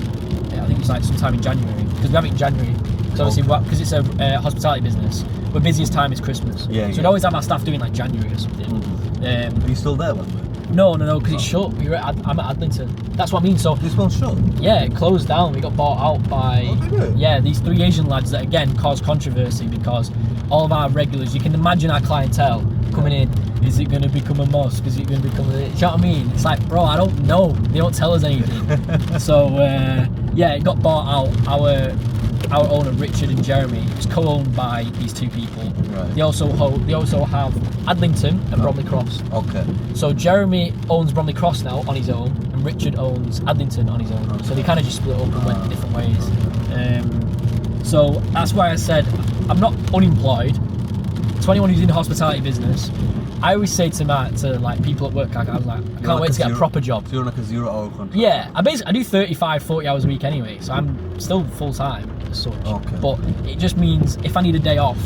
I think it was like sometime in January, because we have it in January. So obviously, because it's a hospitality business, our busiest time is Christmas. So we'd always have our staff doing like January or something. Mm-hmm. Are you still there, man? No, because it's shut. I'm at Adlington. That's what I mean. So this one's shut? Yeah, it closed down. We got bought out by these 3 Asian lads that again caused controversy because all of our regulars, you can imagine our clientele coming in. Is it going to become a mosque? Is it going to become a... Do you know what I mean? It's like, bro, I don't know. They don't tell us anything. So it got bought out. Our owner Richard and Jeremy, it was co-owned by these two people. Right. They also have Adlington and Bromley Cross. Okay. So Jeremy owns Bromley Cross now on his own, and Richard owns Adlington on his own. Okay. So they kind of just split up and went different ways. So that's why I said I'm not unemployed. To anyone who's in the hospitality business, I always say to people at work, I'm like, I can't wait to get a proper job. So you're like a 0-hour contract? Yeah, I do 35, 40 hours a week anyway, so I'm still full time as such. Okay. But it just means if I need a day off,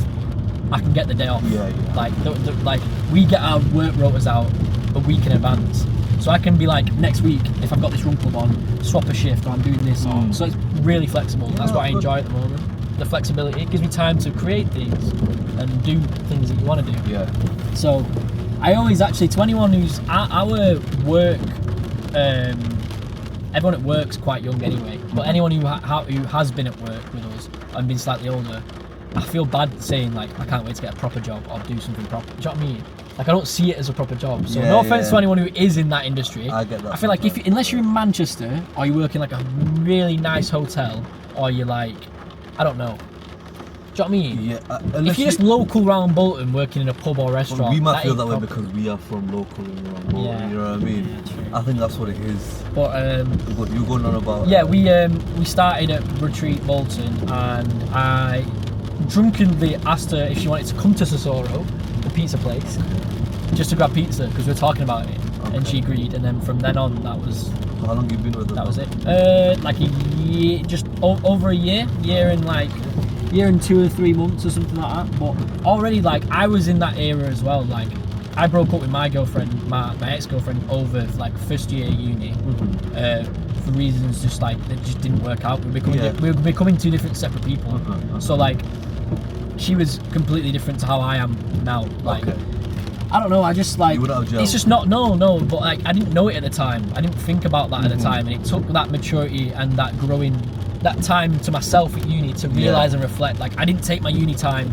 I can get the day off. Yeah. Like we get our work rotas out a week in advance, so I can be like, next week if I've got this run club on, swap a shift, or I'm doing this on. So it's really flexible. That's what I enjoy at the moment. The flexibility, it gives me time to create things and do things that you want to do. Yeah. So I always actually, to anyone who's our work, everyone at work's quite young anyway, but anyone who has been at work with us and been slightly older, I feel bad saying like, I can't wait to get a proper job or do something proper. Do you know what I mean? Like, I don't see it as a proper job. So no offense to anyone who is in that industry. I get that. I feel like unless you're in Manchester or you work in like a really nice hotel, or you're like, I don't know. Do you know what I mean? Yeah. If you're just local round Bolton working in a pub or restaurant, we might feel that way because we are from local around Bolton. Yeah. You know what I mean? Yeah, I think that's what it is. But you're going on about. Yeah, we started at Retreat Bolton, and I drunkenly asked her if she wanted to come to Sosoro, the pizza place, just to grab pizza because we were talking about it, and she agreed. And then from then on, that was. So how long have you been with her? That was it. Like a year, just over a year and 2 or 3 months or something like that. But already, like, I was in that era as well. Like, I broke up with my girlfriend, my ex-girlfriend, over like first year uni, for reasons just like that just didn't work out. We were becoming two different separate people. So like, she was completely different to how I am now. Like, I don't know. I just like, it's just not no. But like, I didn't know it at the time. I didn't think about that at the time, and it took that maturity and that growing. That time to myself at uni to realise and reflect. Like, I didn't take my uni time,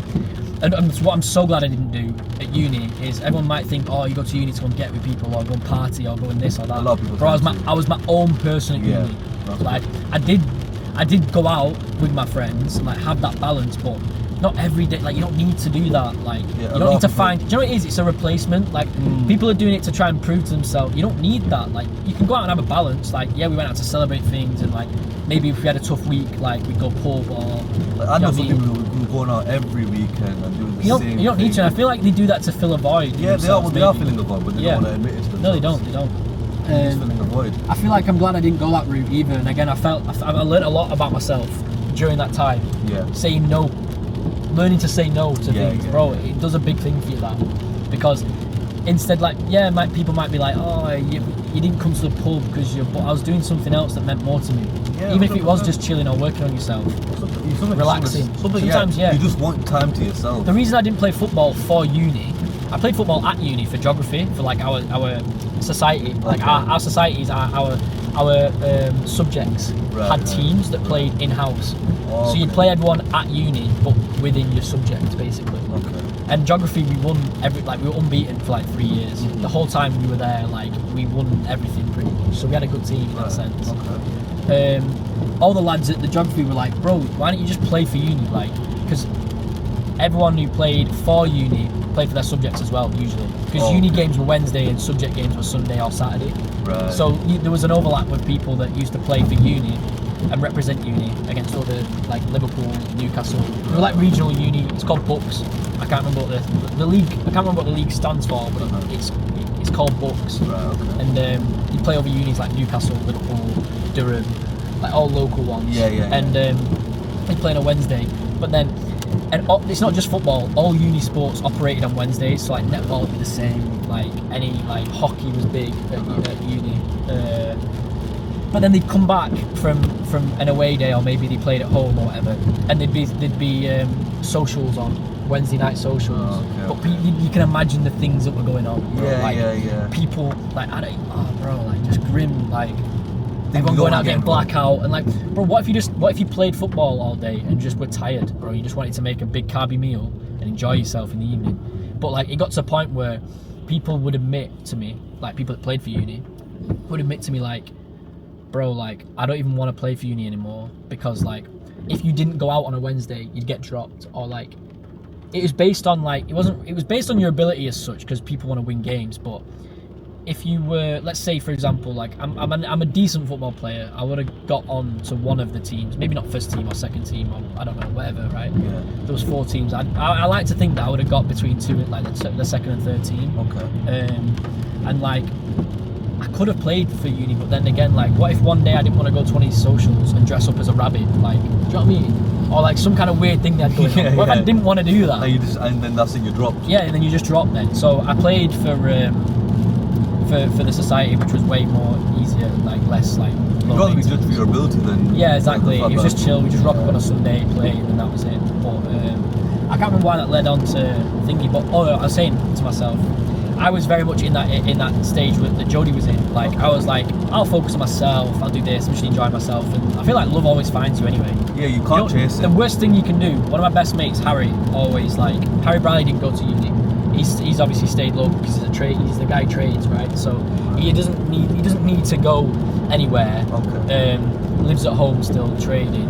and what I'm so glad I didn't do at uni is everyone might think, oh, you go to uni to go and get with people or go and party or go and this or that. A lot of people. Bro, I was my own person at uni. Like, I did go out with my friends and like have that balance, but not every day. Like, you don't need to do that. Like, you don't need to find. Do you know what it is? It's a replacement. Like, people are doing it to try and prove to themselves. You don't need that. Like, you can go out and have a balance. Like, we went out to celebrate things, and like maybe if we had a tough week, like we'd go pub or. I know some people who going out every weekend and doing the same You don't need to. And I feel like they do that to fill a void. Yeah, they are filling a void, but they don't want to admit it to themselves. No, they don't. They're just filling a void. I feel like I'm glad I didn't go that route either. And again, I learned a lot about myself during that time. Yeah. Saying no, learning to say no to things, yeah. bro. It does a big thing for you, that, because instead, like, people might be like, oh, you didn't come to the pub because but I was doing something else that meant more to me. Yeah, even if it was just chilling or working on yourself, relaxing. Sometimes, you just want time to yourself. The reason I didn't play football for uni, I played football at uni for geography, for like our society, like our societies, our subjects had teams that played in house. So you'd play everyone at uni, but within your subject, basically. Okay. And geography, we won we were unbeaten for like 3 years. The whole time we were there, like, we won everything pretty much. So we had a good team in that sense. Okay. All the lads at the geography were like, bro, why don't you just play for uni? Like, because everyone who played for uni played for their subjects as well, usually. Because uni games were Wednesday and subject games were Sunday or Saturday. Right. So there was an overlap with people that used to play for uni and represent uni against other, like, Liverpool, Newcastle. They were like regional uni. It's called Bucks. I can't remember what the league. I can't remember what the league stands for, but it's called Bucks. Right. Okay. And you play over unis like Newcastle, Liverpool, Durham, like all local ones. Yeah. And they play on a Wednesday, but then. And it's not just football. All uni sports operated on Wednesdays. So like netball would be the same. Like hockey was big at uni. But then they'd come back from an away day, or maybe they played at home or whatever, and there'd be socials on Wednesday night socials. But you can imagine the things that were going on. Bro. Yeah. People like just grim, like. Everyone going out getting blackout and like, bro, what if you played football all day and just were tired, bro? You just wanted to make a big carby meal and enjoy yourself in the evening. But like, it got to a point where people would admit to me, like people that played for uni, would admit to me like, bro, like I don't even want to play for uni anymore, because like if you didn't go out on a Wednesday, you'd get dropped, or like it was based on like it was based on your ability as such, because people want to win games, but. If you were, let's say for example, like I'm a decent football player, I would have got on to one of the teams, maybe not first team or second team, or I don't know, whatever, right? Yeah. There was 4 teams. I like to think that I would have got between two, like the second and third team. Okay. And like I could have played for uni, but then again, like what if one day I didn't want to go to one of these socials and dress up as a rabbit, like, do you know what I mean? Or like some kind of weird thing they had going on. What if I didn't want to do that? And then that's it, you dropped. Yeah, and then you just dropped then. So I played for the society, which was way more easier, like less like. You'd rather be judged for your ability than. Yeah, exactly. It was just chill. We just rock up on a Sunday, play, and that was it. But I can't remember why that led on to thingy. But I was saying to myself, I was very much in that stage that Jodie was in. Like I was like, I'll focus on myself. I'll do this. I'm just enjoying myself. And I feel like love always finds you anyway. Yeah, you can't chase it. The worst thing you can do. One of my best mates, Harry, always like Harry Bradley didn't go to uni. He's obviously stayed local because he's the guy who trades, right? So he doesn't need to go anywhere. Okay. Lives at home still trading,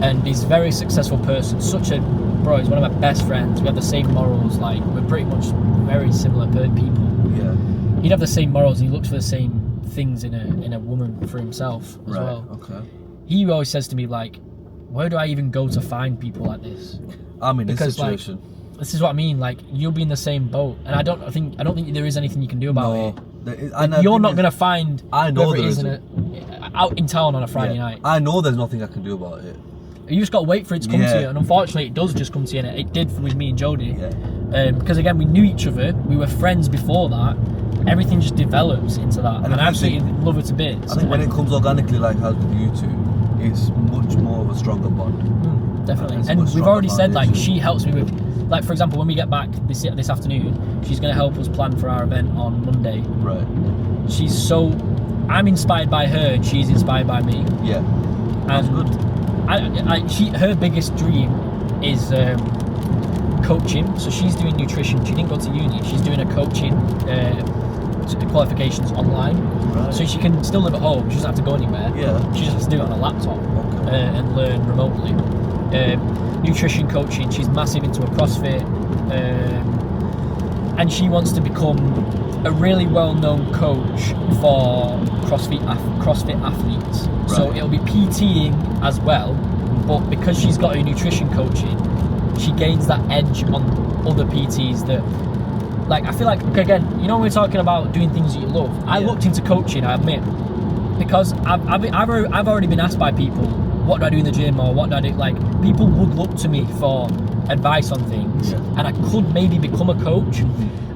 and he's a very successful person. He's one of my best friends. We have the same morals. Like we're pretty much very similar people. Yeah. He'd have the same morals. And he looks for the same things in a woman for himself as well. Okay. He always says to me like, where do I even go to find people like this? I'm in this situation. Like, this is what I mean. Like you'll be in the same boat, and I don't think there is anything you can do about it. You're not gonna find. I know there is out in town on a Friday night. I know there's nothing I can do about it. You just got to wait for it to come to you, and unfortunately, it does just come to you, and it did with me and Jodie. Yeah. Because again, we knew each other. We were friends before that. Everything just develops into that, and I absolutely love her to bits. I think when it comes organically, like how did you two, it's much more of a stronger bond. Definitely, and we've already said like she helps me with. Like for example, when we get back this afternoon, she's going to help us plan for our event on Monday. Right. I'm inspired by her, and she's inspired by me. Yeah. That's good. Her biggest dream is coaching. So she's doing nutrition. She didn't go to uni. She's doing a coaching qualifications online. Right. So she can still live at home. She doesn't have to go anywhere. Yeah. She just has to do it on a laptop and learn remotely. Nutrition coaching, she's massive into a CrossFit, and she wants to become a really well-known coach for CrossFit athletes. Right. So it'll be PTing as well, but because she's got her nutrition coaching, she gains that edge on other PTs that, like, I feel like, okay, again, you know, when we're talking about doing things that you love, I looked into coaching, I admit, because I've already been asked by people, what do I do in the gym, or what do I do, like, people would look to me for advice on things, and I could maybe become a coach.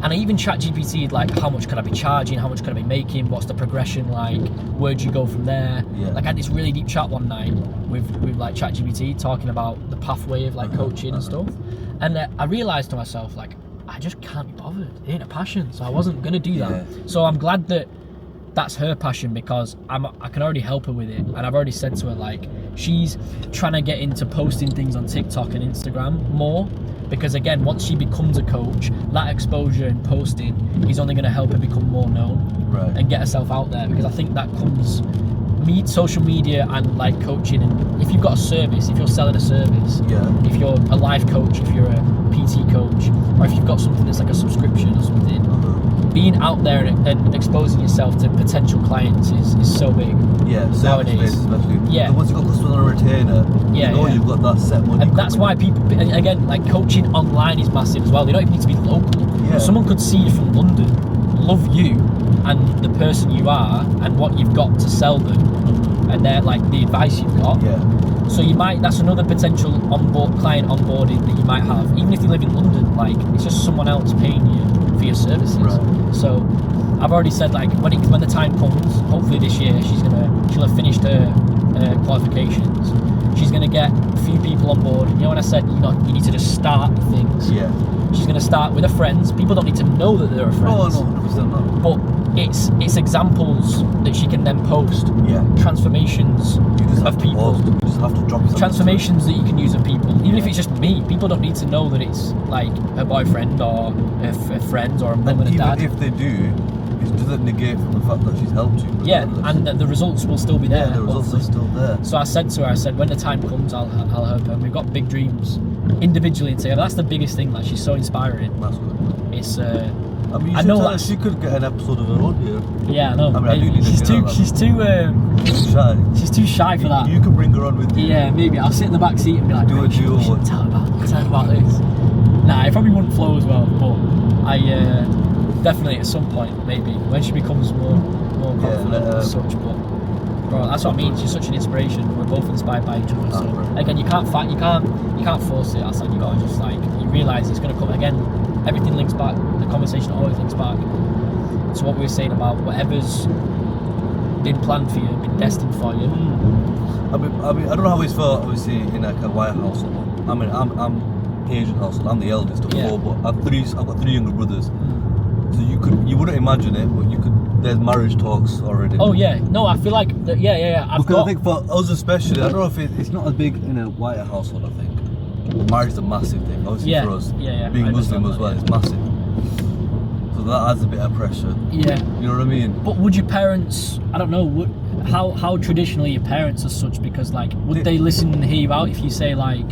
And I even ChatGPT'd, like, how much could I be charging, how much could I be making, what's the progression like, where'd you go from there? Like, I had this really deep chat one night with like ChatGPT talking about the pathway of like coaching and stuff, and I realised to myself, like, I just can't be bothered, it ain't a passion, so I wasn't gonna do that. So I'm glad that that's her passion, because I can already help her with it, and I've already said to her, like, she's trying to get into posting things on TikTok and Instagram more, because again, once she becomes a coach, that exposure and posting is only going to help her become more known and get herself out there, because I think that comes social media and like coaching, and if you've got a service, if you're selling a service, if you're a life coach, if you're a PT coach, or if you've got something that's like a subscription or something, being out there and exposing yourself to potential clients is so big. Nowadays, especially. So once you've got customers on a retainer, you've got that set money. And that's why people, again, like, coaching online is massive as well. They don't even need to be local. Someone could see you from London, love you and the person you are and what you've got to sell them, and they're like the advice you've got. So you might, that's another potential client onboarding that you might have, even if you live in London. Like, it's just someone else paying you for your services. So I've already said, like, when the time comes, hopefully this year, she'll have finished her qualifications. She's gonna get a few people on board. You know, when I said, you need to just start things. She's gonna start with her friends. People don't need to know that they're her friends. No, 100% not. But it's examples that she can then post. Friends of people. You just have to drop yourself. Transformations that you can use of people. Even if it's just me, people don't need to know that it's like her boyfriend or her friends or a mum and a dad. Even if they do, it doesn't negate from the fact that she's helped you. And the results will still be there. The results are still there. So I said to her, when the time comes, I'll help her. And we've got big dreams individually and together. That's the biggest thing. Like, she's so inspiring. That's good. It's I mean, you should tell her she could get an episode of her own here. Yeah, I know. I mean, I do need she's to too shy. She's too shy for that. You can bring her on with you. Yeah, maybe. I'll sit in the back seat and be like, do a duo. Tell her about this. Nah, it probably wouldn't flow as well, but I definitely at some point, maybe when she becomes more confident as such. But bro, that's what I mean. She's such an inspiration. We're both inspired by each other. So again, you can't fight. You can't force it. That's like, you gotta just, like, you realise it's gonna come again. Everything links back. The conversation always links back to what we were saying about whatever's been planned for you, been destined for you. I mean, I don't know how it's for, obviously, in like a white household. I mean, I'm Asian household. I'm the eldest of four, but I've got three younger brothers. So you wouldn't imagine it, but you could. There's marriage talks already. Oh yeah, no, I feel like I think for us especially, I don't know if it's not as big in a white household. I think marriage is a massive thing. Obviously for us, being Muslim as well, it's massive. So that adds a bit of pressure. Yeah. You know what I mean? But would your parents? I don't know. How traditionally your parents are such? Because, like, would they listen and hear you out if you say, like,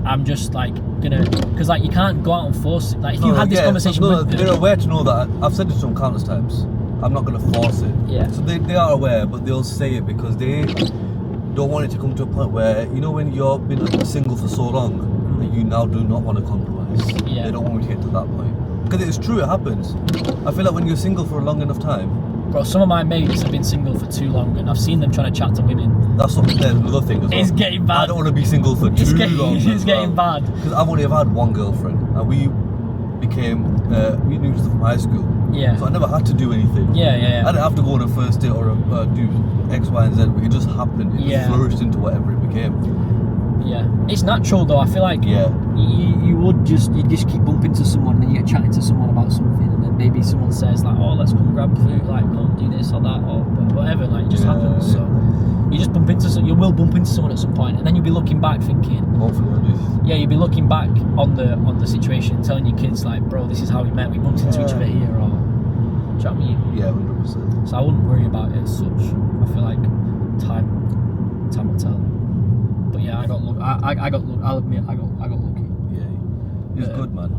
I'm just, like, gonna, because, like, you can't go out and force it. Like, if you had this conversation with them, they're aware to know that. I've said it to them countless times. I'm not gonna force it. Yeah. So they are aware, but they'll say it because they don't want it to come to a point where, you know, when you've been single for so long, that you now do not want to compromise. Yeah. They don't want to get to that point. Because it's true, it happens. I feel like when you're single for a long enough time. Bro, some of my mates have been single for too long, and I've seen them trying to chat to women. That's another thing as well. It's getting bad. I don't want to be single for too long. It's getting bad. Because I've only ever had one girlfriend, and we knew each other from high school. Yeah. So I never had to do anything. Yeah. I didn't have to go on a first date or do X, Y, and Z. It just happened. It just flourished into whatever it became. Yeah, it's natural though. I feel like you just keep bumping into someone, and then you get chatting to someone about something, and then maybe someone says, like, oh, let's come grab food, like, come do this or that or whatever. Like, it just happens. So you just bump into you will bump into someone at some point, and then you'll be looking back thinking, hopefully I do. Yeah, you'll be looking back on the situation, telling your kids, like, bro, this is how we met. We bumped into each other here, or do you know what I mean? Yeah, 100%. So I wouldn't worry about it as such. I feel like time will tell. But yeah, I got lucky. I'll admit, I got lucky. Yeah, it's good, man.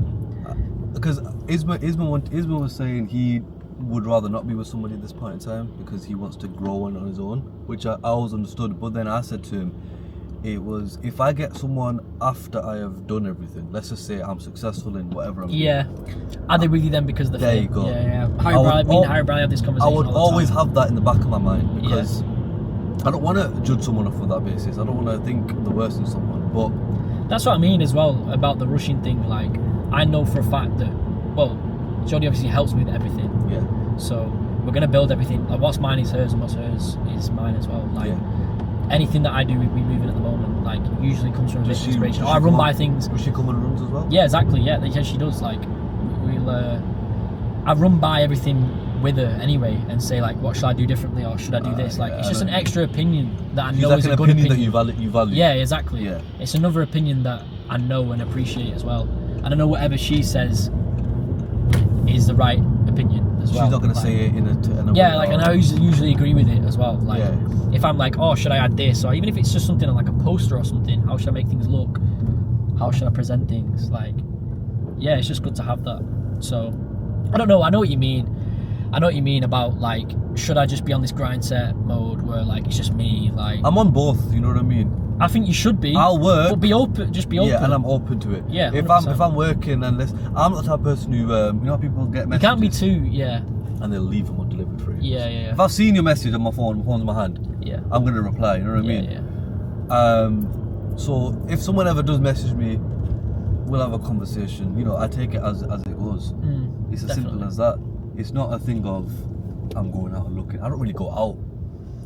Because Isma was saying he would rather not be with somebody at this point in time because he wants to grow on his own, which I always understood. But then I said to him, It was if I get someone after I have done everything. Let's just say I'm successful in whatever I'm doing. Are they with you then because of the There fame? you go. Yeah. Harry Briley have this I conversation. would all the always time. have that in the back of my mind because I don't want to judge someone off of that basis. I don't want to think the worst in someone. But That's what I mean as well about the rushing thing. Like, I know for a fact that, well, Jodie obviously helps me with everything. yeah, So we're gonna build everything. Like, what's mine is hers, and what's hers is mine as well. Like, anything that I do with moving at the moment, like, usually comes from a bit of inspiration. Or I run by things. Does she come and runs as well? Yeah, exactly. Yeah, she does. Like, I run by everything with her anyway, and say like, what should I do differently, or should I do this? Like, it's just an extra opinion that I know like is an a good opinion opinion. that you value. Yeah, exactly. Yeah. It's another opinion that I know and appreciate as well. And I know whatever she says is the right opinion as well. She's not going to Like, say it in a yeah, way like, or- and I usually agree with it as well. Like, Yeah. if I'm like, oh, should I add this, or even if it's just something on like a poster or something, how should I make things look? How should I present things? Like, yeah, it's just good to have that. So, I don't know. I know what you mean. I know what you mean about like, should I just be on this grind set mode where like it's just me? Like, I'm on both. You know what I mean? I think you should be. I'll work. But be open. Just be open. Yeah, and I'm open to it. Yeah, If 100%. I'm working and I'm not the type of person who you know how people get You messages can't be too. Yeah. and they'll leave them undelivered for you. Yeah. If I've seen your message on my phone's in my hand, Yeah. I'm gonna reply. You know what I mean? Yeah. So if someone ever does message me, we'll have a conversation. You know, I take it as it goes. It's as simple definitely. as that. It's not a thing of I'm going out and looking. I don't really go out.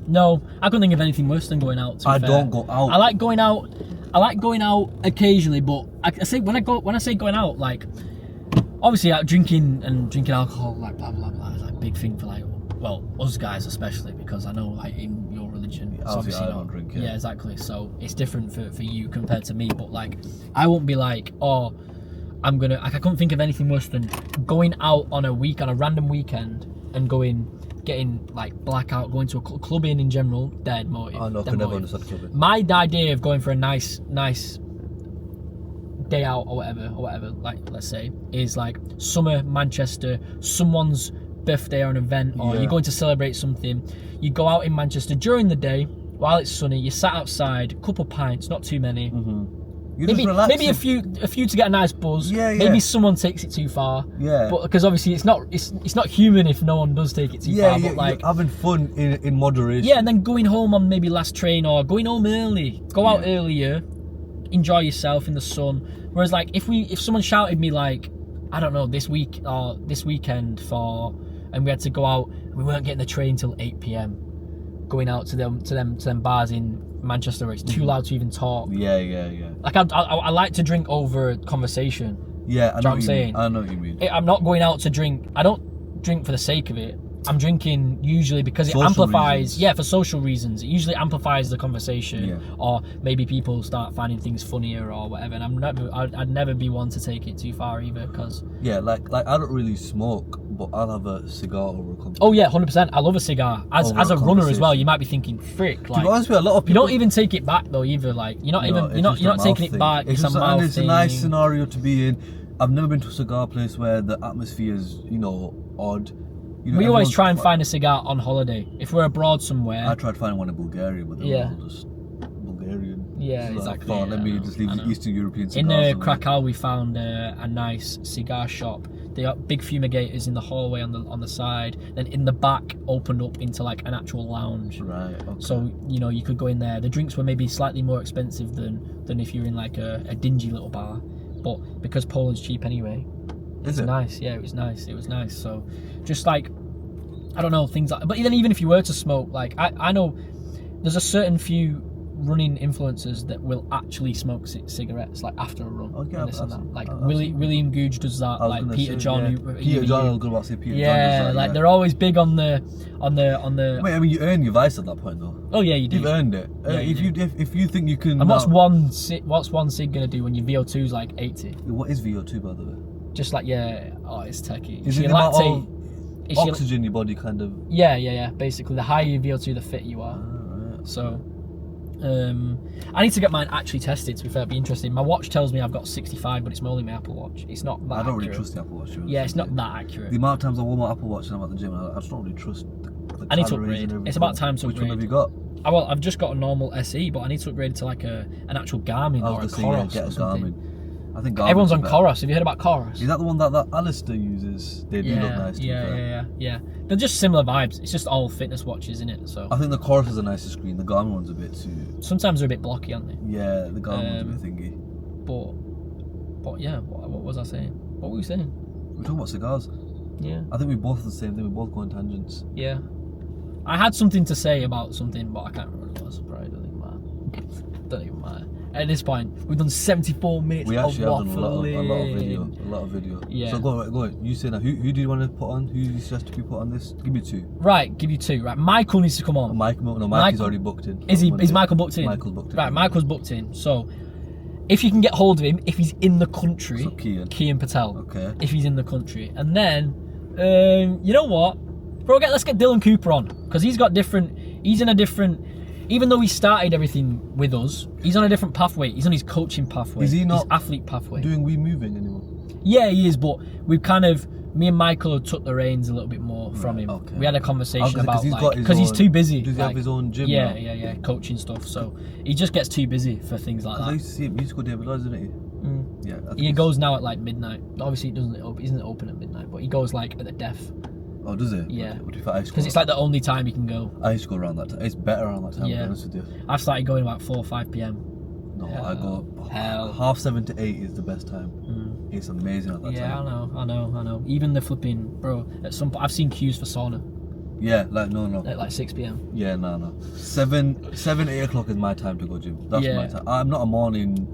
No, I couldn't think of anything worse than going out. To be I fair. don't go out. I like going out. I like going out occasionally, but I say when I say going out, like obviously drinking alcohol, like blah blah blah, is like a big thing for like, well, us guys especially, because I know like in your religion, it's Obviously, obviously I not. don't drink, Yeah, exactly. So it's different for you compared to me. But like, I won't be like, oh, I'm gonna. Like, I couldn't think of anything worse than going out on a random weekend and getting like blackout, going to a clubbing in general, dead motive. I know, I dead could never motive. understand clubbing. My idea of going for a nice day out or whatever, like let's say, is like summer Manchester, someone's birthday or an event, or you're going to celebrate something. You go out in Manchester during the day while it's sunny. You sat outside, couple pints, not too many. You're just relaxing. Maybe a few to get a nice buzz. Yeah. Maybe someone takes it too far. Yeah. But because obviously it's not human if no one does take it too far. But like, you're having fun in moderation. yeah, and then going home on maybe last train, or going home early. Go out earlier, enjoy yourself in the sun. Whereas like if someone shouted me like, I don't know, this week or this weekend and we had to go out, we weren't getting the train till 8 p.m. going out to them bars in Manchester where it's too loud to even talk. Yeah. Like I like to drink over conversation. Yeah, I know what I'm saying? I know what you mean. I'm not going out to drink. I don't drink for the sake of it. I'm drinking usually because it Social amplifies. reasons. Yeah, for social reasons. It usually amplifies the conversation, Yeah. or maybe people start finding things funnier or whatever. And I'd never be one to take it too far either, because. Yeah, like I don't really smoke, but I'll have a cigar over a conversation. Oh yeah, 100%. I love a cigar. As Over a a runner as well, conversation. you might be thinking, frick, To like. be honest with you, a lot of You people don't even take it back though either. Like you're not No, even you're it's not just a taking mouth it back. thing. It's a just, mouth and it's thing. a nice scenario to be in. I've never been to a cigar place where the atmosphere is, odd. We always everyone's try and quite- find a cigar on holiday. If we're abroad somewhere. I tried finding one in Bulgaria, but they're Yeah. all just Bulgarian. Yeah, So exactly, I thought, yeah, let I me know, just leave I the know. Eastern European In cigars. alone. Krakow, we found a nice cigar shop. They got big fumigators in the hallway on the side. Then in the back, opened up into like an actual lounge. Right. Okay. So you could go in there. The drinks were maybe slightly more expensive than if you're in like a dingy little bar, but because Poland's cheap anyway, Is it? nice. Yeah, it was nice. It was nice. So just like, I don't know, things like. But then even if you were to smoke, like I know there's a certain few running influencers that will actually smoke cigarettes like after a run. Okay, and this and I've that. seen- Like I've William Googe does that. I was Like gonna Peter say, John. yeah. Who, Peter John, I was going to say Peter John. yeah, does that, like yeah. they're always big on the. Wait, I mean, you earn your vice at that point, though. Oh yeah, you do. You've earned it. Yeah, you If you think you can. And what's now- one cig gonna do when your VO2 is like 80? What is VO2, by the way? Just like it's techie. Is it your the amount lactate? of It's your- oxygen your body kind of? yeah. Basically, the higher your VO2, the fit you are. Right. So, I need to get mine actually tested. To be fair, it'd be interesting. My watch tells me I've got 65, but it's only my Apple Watch. It's not that. I don't really accurate. trust the Apple Watch. to be honest Yeah, with it's you. not that accurate. The amount of times I wear my Apple Watch and I'm at the gym, I just don't really trust the I need to calories and upgrade. It's everything. about time to Which upgrade. one have you got? Well, I've just got a normal SE, but I need to upgrade to like an actual Garmin I or a was gonna say, Coros get or a something. Garmin. I think Garmin's Everyone's on better. Coros. Have you heard about Coros? Is that the one that Alistair uses? They do look nice. To be fair. Yeah. They're just similar vibes. It's just all fitness watches, isn't it? So I think the Coros is a nicer screen. The Garmin one's a bit too. sometimes they're a bit blocky, aren't they? Yeah, the Garmin one's a bit thingy. But yeah, what was I saying? What were we saying? We're talking about cigars. Yeah. I think we both have the same thing. We both go on tangents. Yeah. I had something to say about something, but I can't remember what it was. Probably don't even matter. At this point, we've done 74 minutes We of actually have done a lot waffling. of video. Yeah. So go on. You say now. Who do you want to put on? Who do you suggest to be put on this? Give me two. Right, give you two. Right, Michael needs to come on. Mike is Michael- already booked in. Is he? Monday. Is Michael booked in? Michael's booked in. Right, Michael's booked in. So, if you can get hold of him, if he's in the country, So Kian Patel. Okay. If he's in the country, and then, you know what, bro? Let's get Dylan Cooper on because he's got different. He's in a different. Even though he started everything with us, he's on a different pathway. He's on his coaching pathway. Is he not his athlete pathway? doing We Moving anymore? Yeah, he is. But we've kind of. Me and Michael have took the reins a little bit more from him. Okay. We had a conversation about because he's too busy. Does he have his own gym? Yeah, now? yeah, coaching stuff. So he just gets too busy for things like Because I that. used to see him. He used to go David Lloyd's, didn't he? Yeah. I think He he's- goes now at like midnight. Obviously, it isn't open at midnight, but he goes like at the deaf Oh, does he? Yeah. What if I used to because go- it's like the only time he can go. I used to go around that time. It's better around that time. To Yeah. be honest with you. I've started going about 4 or 5 p.m. No, I go hell. 7:30 to 8 is the best time. It's amazing at that Yeah, time. I know. Even the flipping bro. At some point, I've seen queues for sauna Yeah, like no. at like 6 p.m. Yeah, no. 8 o'clock is my time to go gym. That's Yeah. my time. I'm not a morning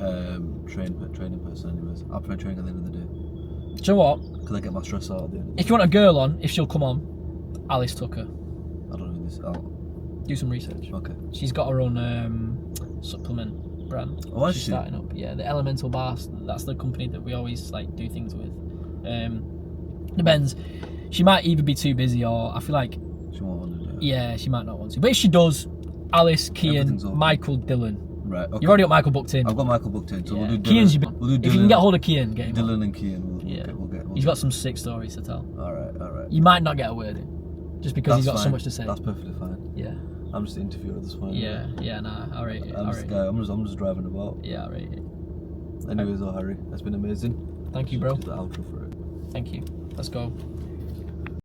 training person, anyways. I prefer training at the end of the day Do you know what? because I get my stress out at the end. Of the If you want a girl on, if she'll come on, Alice Tucker. day. I don't know this. Oh, Do some research. okay. She's got her own supplement brand. Oh, has She's she? starting up. Yeah, the Elemental Bars. That's the company that we always like do things with. Depends. She might either be too busy or I feel like She won't want to do it. yeah, she might not want to. But if she does, Alice, Everything's Kian, open. Michael, Dylan. Right. Okay. You've already got Michael booked in. I've got Michael booked in, so Yeah. we'll do Kian's Dylan. your- We'll do if you can get hold of Kian, get him on. Dylan and Kian. Yeah. We'll get. He's got some sick stories to tell. All right. You might not get a word in, just because he's got That's so fine. much to say. That's perfectly fine. Yeah, I'm just the interviewer at this point. nah, I rate it. I'm just driving about. Yeah, I rate it. Anyways, Harry, that's been amazing. Thank you, bro. Just the outro for it. Thank you. Let's go.